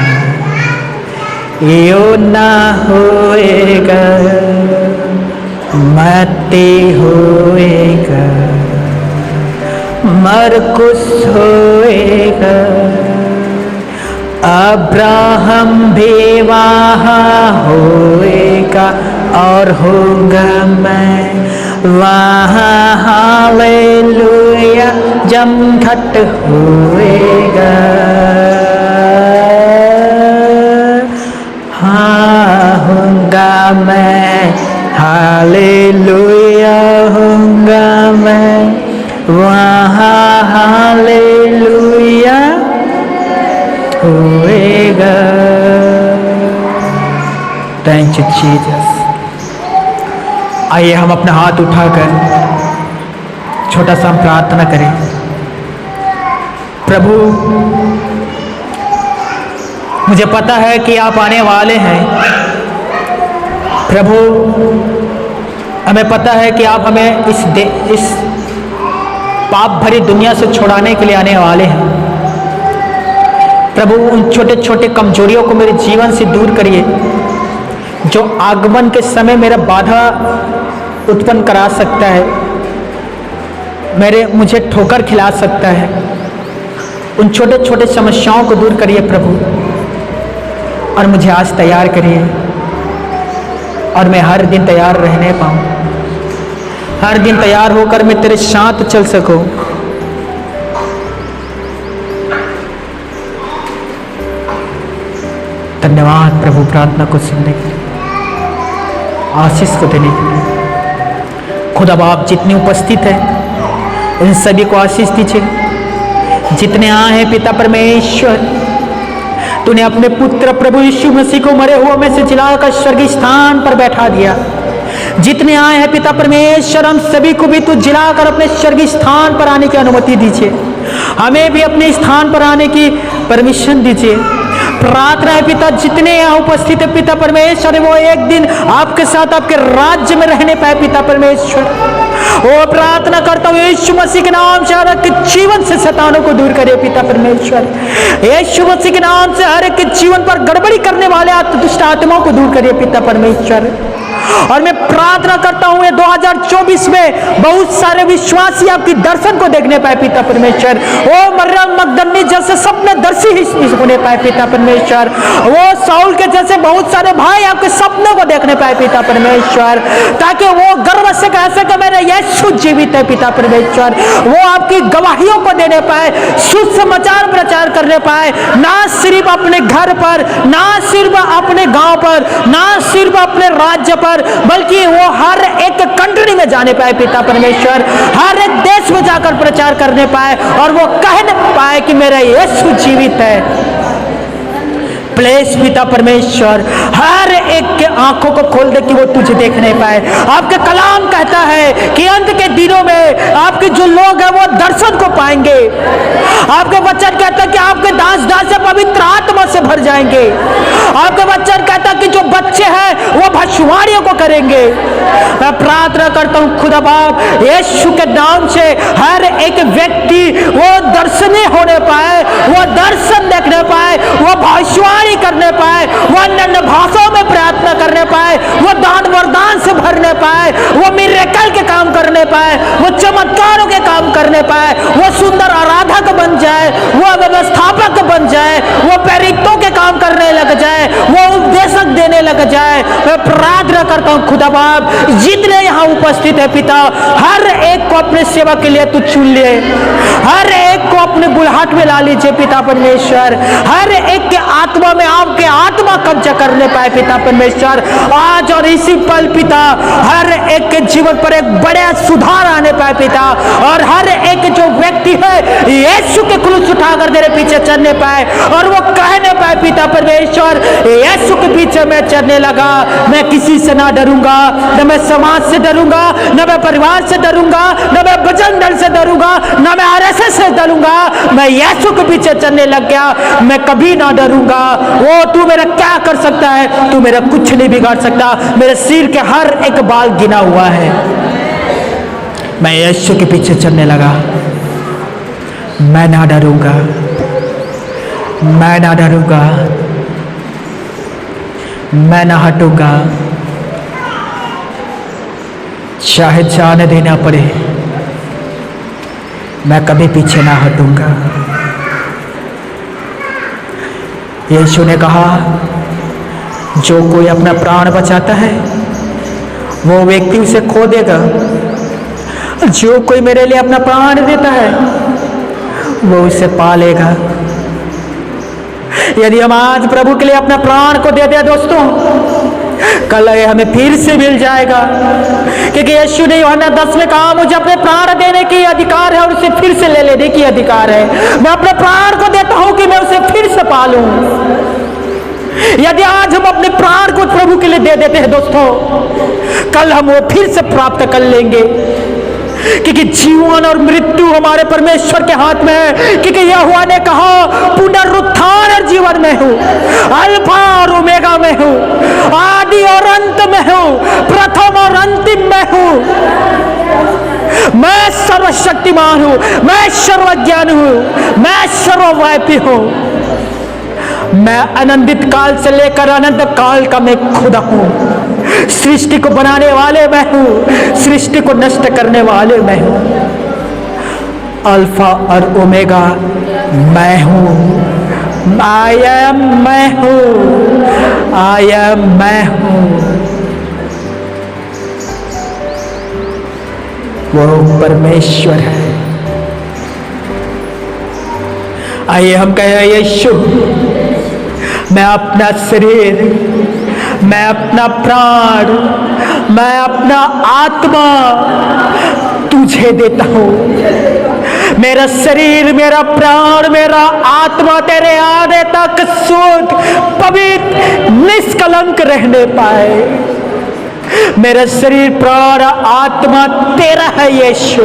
योना होएगा, मत्ती होएगा, मरकुस होएगा, अब्राहम भी वहाँ होएगा, और होगा मैं वहाँ। हालेलुया जमघट होएगा, हाँ होगा मैं, हालेलुया होगा मैं वहाँ, हालेलुया होएगा। Thank you Jesus. आइए हम अपना हाथ उठाकर छोटा सा हम प्रार्थना करें। प्रभु, मुझे पता है कि आप आने वाले हैं। प्रभु, हमें पता है कि आप हमें इस पाप भरी दुनिया से छुड़ाने के लिए आने वाले हैं। प्रभु, उन छोटे छोटे कमजोरियों को मेरे जीवन से दूर करिए, जो आगमन के समय मेरा बाधा उत्पन्न करा सकता है, मुझे ठोकर खिला सकता है। उन छोटे छोटे समस्याओं को दूर करिए प्रभु, और मुझे आज तैयार करिए, और मैं हर दिन तैयार रहने पाऊँ, हर दिन तैयार होकर मैं तेरे साथ चल सकूं। धन्यवाद प्रभु, प्रार्थना को सुनने के लिए, आशीष को देने के लिए। खुदा बाप, जितने उपस्थित हैं उन सभी को आशीष दीजिए। जितने आए हैं पिता परमेश्वर, तूने अपने पुत्र प्रभु यीशु मसीह को मरे हुए में से जिलाकर स्वर्गीय स्थान पर बैठा दिया। जितने आए हैं पिता परमेश्वर, हम सभी को भी तू जिलाकर अपने स्वर्गीय स्थान पर आने की अनुमति दीजिए। हमें भी अपने स्थान पर आने की परमिशन दीजिए। प्रार्थना है पिता, जितने यहाँ उपस्थित है पिता परमेश्वर, वो एक दिन आपके साथ आपके राज्य में रहने पाए पिता परमेश्वर। ओ प्रार्थना करता हूँ यीशु मसीह के नाम से हर एक जीवन से शैतानों को दूर करे पिता परमेश्वर। यीशु मसीह के नाम से हर एक जीवन पर गड़बड़ी करने वाले दुष्ट आत्माओं को दूर करिए पिता परमेश्वर। और मैं प्रार्थना करता हूँ ये 2024 में बहुत सारे विश्वासी आपकी दर्शन को देखने पाए पिता परमेश्वर। ओ मरियम मगदली जैसे सपनेदर्शी होने पाए पिता परमेश्वर। वो साउल के जैसे बहुत सारे भाई आपके सपनों को देखने पाए पिता परमेश्वर, ताकि वो गर्व से कह सके मेरा यीशु जीवित है पिता परमेश्वर। वो आपकी गवाहियों को देने पाए, सुसमाचार प्रचार करने पाए, ना सिर्फ अपने घर पर, ना सिर्फ अपने गांव पर, ना सिर्फ अपने राज्य पर, बल्कि वो हर एक कंट्री में जाने पाए पिता परमेश्वर, हर एक देश में जाकर प्रचार करने पाए और वो कहने पाए कि मेरा यीशु जीवित है। प्लीज पिता परमेश्वर हर एक के आंखों को खोल दे कि वो तुझे देखने पाए। आपके कलाम कहता है कि अंत के दिनों में आपके जो लोग हैं वो दर्शन को पाएंगे। आपके वचन कहता है कि आपके दास दास पवित्र आत्मा से भर जाएंगे। आपके वचन कहता है कि जो बच्चे हैं वो भविष्यवाणियों को करेंगे। मैं प्रार्थना करता हूँ खुदा बाप यीशु के नाम से हर एक व्यक्ति वो दर्शनीय होने पाए, वो दर्शन देखने पाए, वो भविष्यवाणी करने पाए, वो अन्य भाषाओं में प्रार्थना करने पाए, वो दान वरदान से भरने पाए, वो मिरेकल के काम करने पाए, वो चमत्कारों के काम करने पाए, वो सुंदर आराधक बन जाए, वो व्यवस्थापक बन जाए, वो प्रेरितों के काम करने लग जाए, वो उपदेशक देने लग जाए। मैं प्रार्थना करता हूँ खुदा बाप जितने यहाँ उपस्थित है पिता, हर एक को अपने सेवा के लिए तू चुन ले, हर एक को अपने बुलाहट में ला लीजिए पिता परमेश्वर। हर एक के आत्मा में आपके आत्मा कब्जा करने पाए पिता परमेश्वर आज और इसी पल पिता। हर एक के जीवन पर एक बड़ा सुधार आने पाए पिता, और हर एक जो व्यक्ति है यीशु के क्रूस उठाकर तेरे पीछे चलने पाए और वो कहने पाए पिता परमेश्वर यीशु के पीछे मैं चलने लगा, मैं किसी से ना डरूंगा, न मैं समाज से डरूंगा, न मैं परिवार से डरूंगा, न मैं भजन दल से डरूंगा, न मैं आरएसएस से डरूंगा, मैं यीशु के पीछे चलने लग गया। मैं कभी ना डरूंगा। वो तू मेरा क्या कर सकता है? तू मेरा कुछ नहीं बिगाड़ सकता। मेरे सिर के हर एक बाल गिना हुआ है। मैं यीशु के पीछे चलने लगा। मैं ना डरूंगा, मैं ना डरूंगा, मैं ना हटूंगा, चाहे जाने देना पड़े, मैं कभी पीछे ना हटूंगा। यीशु ने कहा जो कोई अपना प्राण बचाता है वो व्यक्ति उसे खो देगा, जो कोई मेरे लिए अपना प्राण देता है वो उसे पालेगा। यदि हम आज प्रभु के लिए अपना प्राण को दे दे दोस्तों, कल हमें फिर से मिल जाएगा, क्योंकि यीशु ने यूहन्ना 10 में कहा मुझे अपने प्राण देने की अधिकार है और उसे फिर से ले लेने की अधिकार है। मैं अपने प्राण को देता हूं कि मैं उसे फिर से पालूं। यदि आज हम अपने प्राण को प्रभु के लिए दे देते हैं दोस्तों, कल हम वो फिर से प्राप्त कर लेंगे, क्योंकि जीवन और मृत्यु हमारे परमेश्वर के हाथ में है। क्योंकि यहोवा ने कहा पुनरुत्थान और जीवन में हूँ, अल्फा और ओमेगा में हूँ, आदि और अंत में हूँ, प्रथम और अंतिम में हूँ। मैं सर्वशक्तिमान हूँ, मैं सर्वज्ञान हूँ, मैं सर्वव्यापी हूँ। मैं अनंत काल से लेकर अनंत काल का मैं खुदा हूँ। सृष्टि को बनाने वाले मैं हूँ, सृष्टि को नष्ट करने वाले मैं हूँ। अल्फा और ओमेगा मैं हूँ। आई एम मैं हूँ, आई एम मैं हूँ। वो परमेश्वर है। आइए हम कहें यीशु मैं अपना शरीर, मैं अपना प्राण, मैं अपना आत्मा तुझे देता हूँ। मेरा शरीर, मेरा प्राण, मेरा आत्मा तेरे आने तक शुद्ध, पवित्र, निष्कलंक रहने पाए। मेरा शरीर प्राण आत्मा तेरा है यीशु।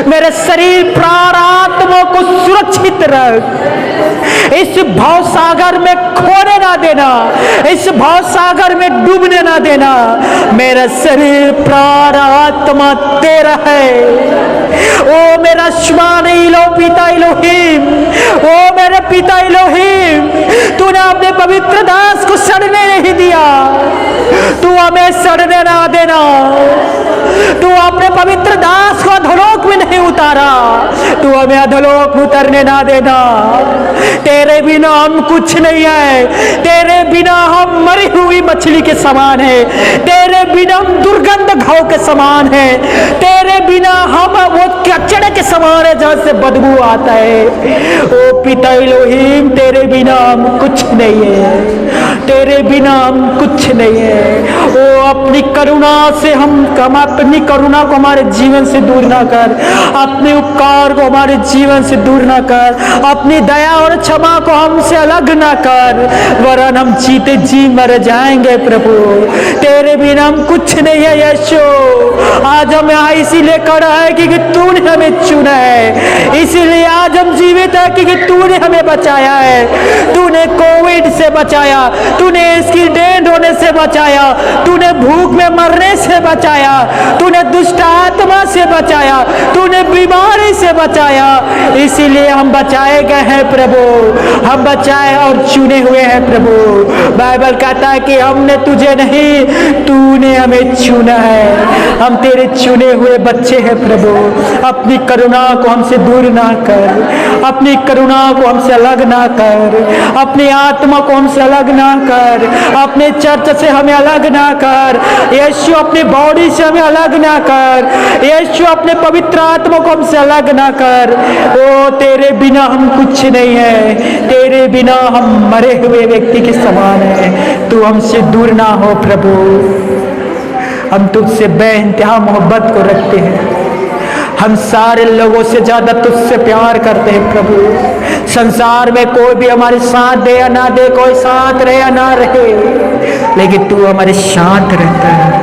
मेरे शरीर प्राण आत्मा को सुरक्षित रख, इस भाव सागर में खोने ना देना, इस भाव सागर में डूबने ना देना। मेरा शरीर प्राण आत्मा तेरा है। ओ मेरा श्वान इलो पिता इलोहीम, ओ मेरे पिता इलोहीम, तूने अपने पवित्र दास को सड़ने नहीं दिया। तू हमें सड़ने ना देना। तू अपने पवित्र दास को अधोलोक में नहीं उतारा, तू हमें अधोलोक में उतरने ना देना। तेरे बिना हम कुछ नहीं है, तेरे बिना हम मरी हुई मछली के समान है, तेरे बिना हम दुर्गंध घाव के समान है, तेरे बिना हम वो कचड़े के समान है जहां से बदबू आता है। ओ पिता इलोहीम, तेरे बिना हम कुछ नहीं है, तेरे बिना हम कुछ नहीं है। ओ अपनी करुणा से हम अपनी करुणा को हमारे जीवन से दूर ना कर, अपने उपकार को हमारे जीवन से दूर ना कर, अपनी दया और क्षमा को हमसे अलग ना कर, वरन हम जीते जी मर जाएंगे। प्रभु तेरे बिना हम कुछ नहीं है यीशु। आज हम यहाँ इसीलिए खड़ा है क्योंकि तूने हमें चुना है, इसीलिए आज हम जीवित है क्योंकि तूने हमें बचाया है। तूने कोविड से बचाया, तूने इसकी डेथ होने से बचाया, तूने भूख में मरने से बचाया, तूने दुष्ट आत्मा से बचाया, तूने बीमारी से बचाया, इसीलिए हम बचाए गए हैं प्रभु। हम बचाए और चुने हुए हैं प्रभु। बाइबल कहता है कि हमने तुझे नहीं, तूने हमें चुना है। हम तेरे चुने हुए बच्चे हैं प्रभु। अपनी करुणा को हमसे दूर ना कर, अपनी करुणा को हमसे अलग ना कर, अपनी आत्मा को हमसे अलग ना कर, अपने चर्च से हमें अलग ना कर यीशु, अपनी बॉडी से हमें अलग ना कर यीशु, अपने पवित्र आत्मा को हमसे अलग ना कर। ओ तेरे बिना हम कुछ नहीं है, तेरे बिना हम मरे हुए व्यक्ति के समान है। तू हमसे दूर ना हो प्रभु। हम तुझसे बेइंतहा मोहब्बत को रखते हैं, हम सारे लोगों से ज्यादा तुझसे प्यार करते हैं प्रभु। संसार में कोई भी हमारे साथ दे या ना दे, कोई साथ रहे या ना रहे, लेकिन तू हमारे साथ रहता है।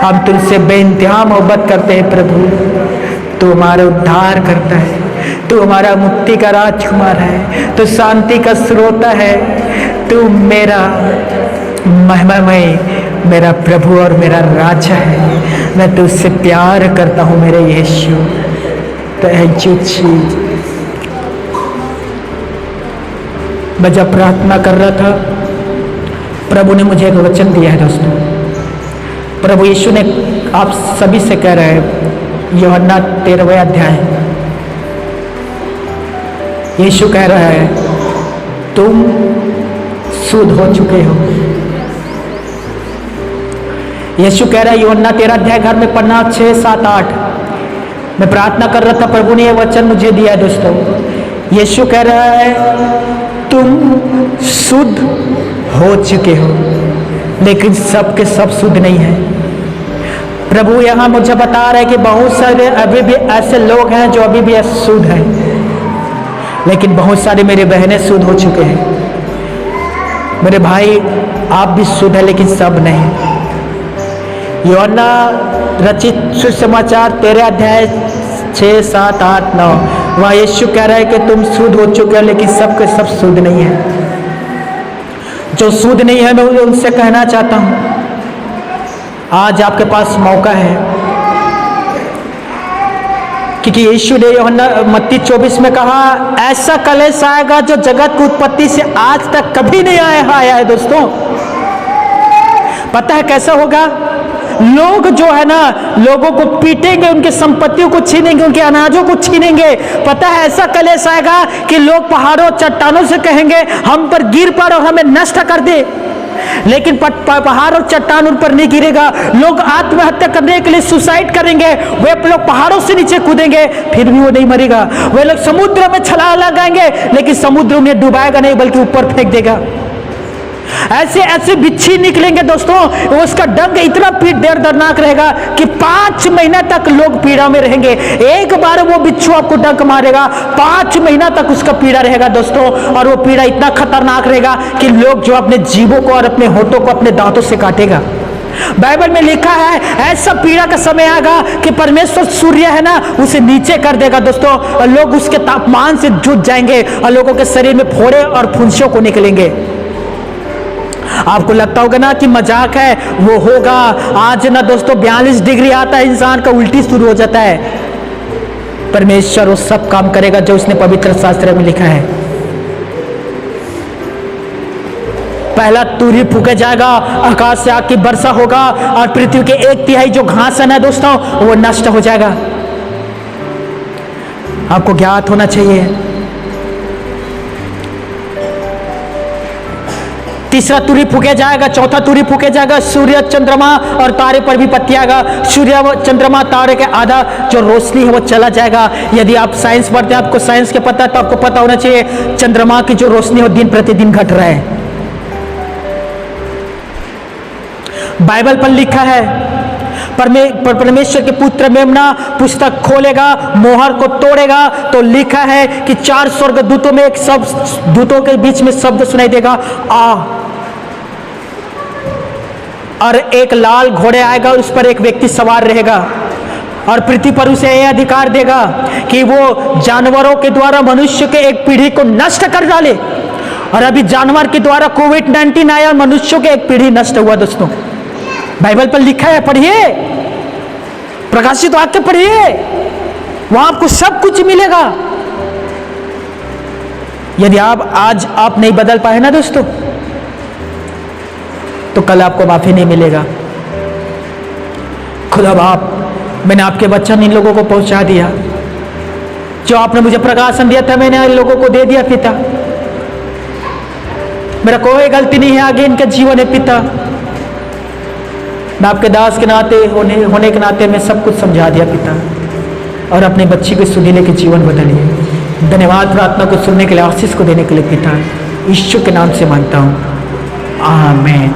हम तुझसे बेइंतहा मोहब्बत करते हैं प्रभु। तू हमारा उद्धार करता है, तू हमारा मुक्ति का राजकुमार है, तू शांति का स्रोत है, तू मेरा महिमामय, मेरा प्रभु और मेरा राजा है। मैं तुझसे प्यार करता हूँ मेरे यीशु। Thank you Jesus. मैं जब प्रार्थना कर रहा था, प्रभु ने मुझे एक वचन दिया है दोस्तों। प्रभु यीशु ने आप सभी से कह रहे हैं, यूहन्ना 13वें अध्याय, यीशु कह रहा है तुम शुद्ध हो चुके हो। यीशु कह रहा है, यूहन्ना 13 अध्याय घर में पढ़ना 6, 7, 8। मैं प्रार्थना कर रहा था, प्रभु ने यह वचन मुझे दिया है दोस्तों। यीशु कह रहा है तुम शुद्ध हो चुके हो, लेकिन सबके सब शुद्ध नहीं है। प्रभु यहाँ मुझे बता रहा है कि बहुत सारे अभी भी ऐसे लोग हैं जो अभी भी अशुद्ध हैं, लेकिन बहुत सारे मेरे बहनें शुद्ध हो चुके हैं। मेरे भाई आप भी शुद्ध है, लेकिन सब नहीं। यूहन्ना रचित सुसमाचार 13 अध्याय 6, 7, 8, 9, वहाँ यीशु कह रहा है कि तुम शुद्ध हो चुके हो, लेकिन सबके सब शुद्ध नहीं है। जो शुद्ध नहीं है मैं उनसे कहना चाहता हूँ, आज आपके पास मौका है, क्योंकि यीशु ने यूहन्ना मत्ती 24 में कहा ऐसा कलेश आएगा जो जगत की उत्पत्ति से आज तक कभी नहीं आया है। दोस्तों पता है कैसा होगा? लोग जो है ना, लोगों को पीटेंगे, उनके संपत्तियों को छीनेंगे, उनके अनाजों को छीनेंगे। पता है ऐसा कलेश आएगा कि लोग पहाड़ों चट्टानों से कहेंगे हम पर गिर पड़ और हमें नष्ट कर दे, लेकिन पहाड़ और चट्टान उन पर नहीं गिरेगा। लोग आत्महत्या करने के लिए सुसाइड करेंगे, वे लोग पहाड़ों से नीचे कूदेंगे, फिर भी वो नहीं मरेगा। वे लोग समुद्र में छलांग लगाएंगे, लेकिन समुद्र उन्हें डुबाएगा नहीं, बल्कि ऊपर फेंक देगा। ऐसे ऐसे बिच्छी निकलेंगे दोस्तों, उसका डंक इतना दर्दनाक रहेगा कि 5 महीना तक लोग पीड़ा में रहेंगे। एक बार वो बिच्छू आपको डंक मारेगा, 5 महीना तक उसका पीड़ा रहेगा दोस्तों, और वो पीड़ा इतना खतरनाक रहेगा कि लोग जो अपने जीभों को और अपने होठों को अपने दांतों से काटेगा। बाइबल में लिखा है ऐसा पीड़ा का समय आएगा कि परमेश्वर सूर्य है ना, उसे नीचे कर देगा दोस्तों, और लोग उसके तापमान से जूझ जाएंगे और लोगों के शरीर में फोड़े और फुंसियों को निकलेंगे। आपको लगता होगा ना कि मजाक है, वो होगा। आज ना दोस्तों 42 डिग्री आता है, इंसान का उल्टी शुरू हो जाता है। परमेश्वर वो सब काम करेगा जो उसने पवित्र शास्त्र में लिखा है। पहला तुरही फूके जाएगा, आकाश से आग की वर्षा होगा और पृथ्वी के 1/3 जो घास है ना दोस्तों वो नष्ट हो जाएगा। आपको ज्ञात होना चाहिए। तीसरा तुरही फूके जाएगा, चौथा तुरही फूके जाएगा, सूर्य चंद्रमा और तारे पर भी पत्ती आएगा। सूर्य चंद्रमा तारे के आधा जो रोशनी है वो चला जाएगा। यदि आप साइंस पढ़ते हैं, आपको साइंस के पता है, तो आपको पता होना चाहिए चंद्रमा की जो रोशनी है दिन प्रतिदिन घट रहा है। बाइबल पर लिखा है परमेश्वर के पुत्र मेमना पुस्तक खोलेगा, मोहर को तोड़ेगा तो लिखा है कि 4 स्वर्गदूतों में एक शब्द, दूतों के बीच में शब्द सुनाई देगा, आ। और एक लाल घोड़े आएगा, उस पर एक व्यक्ति सवार रहेगा और पृथ्वी पर उसे यह अधिकार देगा कि वो जानवरों के द्वारा मनुष्य के एक पीढ़ी को नष्ट कर डाले। और अभी जानवर के द्वारा कोविड-19 आया और मनुष्यों के एक पीढ़ी नष्ट हुआ। दोस्तों बाइबल पर लिखा है, पढ़िए, प्रकाशित वाक्य पढ़िए, वहां आपको सब कुछ मिलेगा। यदि आज आप नहीं बदल पाए ना दोस्तों, तो कल आपको माफी नहीं मिलेगा। खुदा बाप, मैंने आपके वचन इन लोगों को पहुंचा दिया, जो आपने मुझे प्रकाशन दिया था मैंने इन लोगों को दे दिया। पिता, मेरा कोई गलती नहीं है, आगे इनका जीवन है। पिता, मैं आपके दास के नाते होने के नाते मैं सब कुछ समझा दिया पिता, और अपनी बच्ची को सुधीले के जीवन बदलिए। धन्यवाद प्रार्थना को सुनने के लिए, आशीष को देने के लिए पिता, यीशु के नाम से मांगता हूँ, आमीन।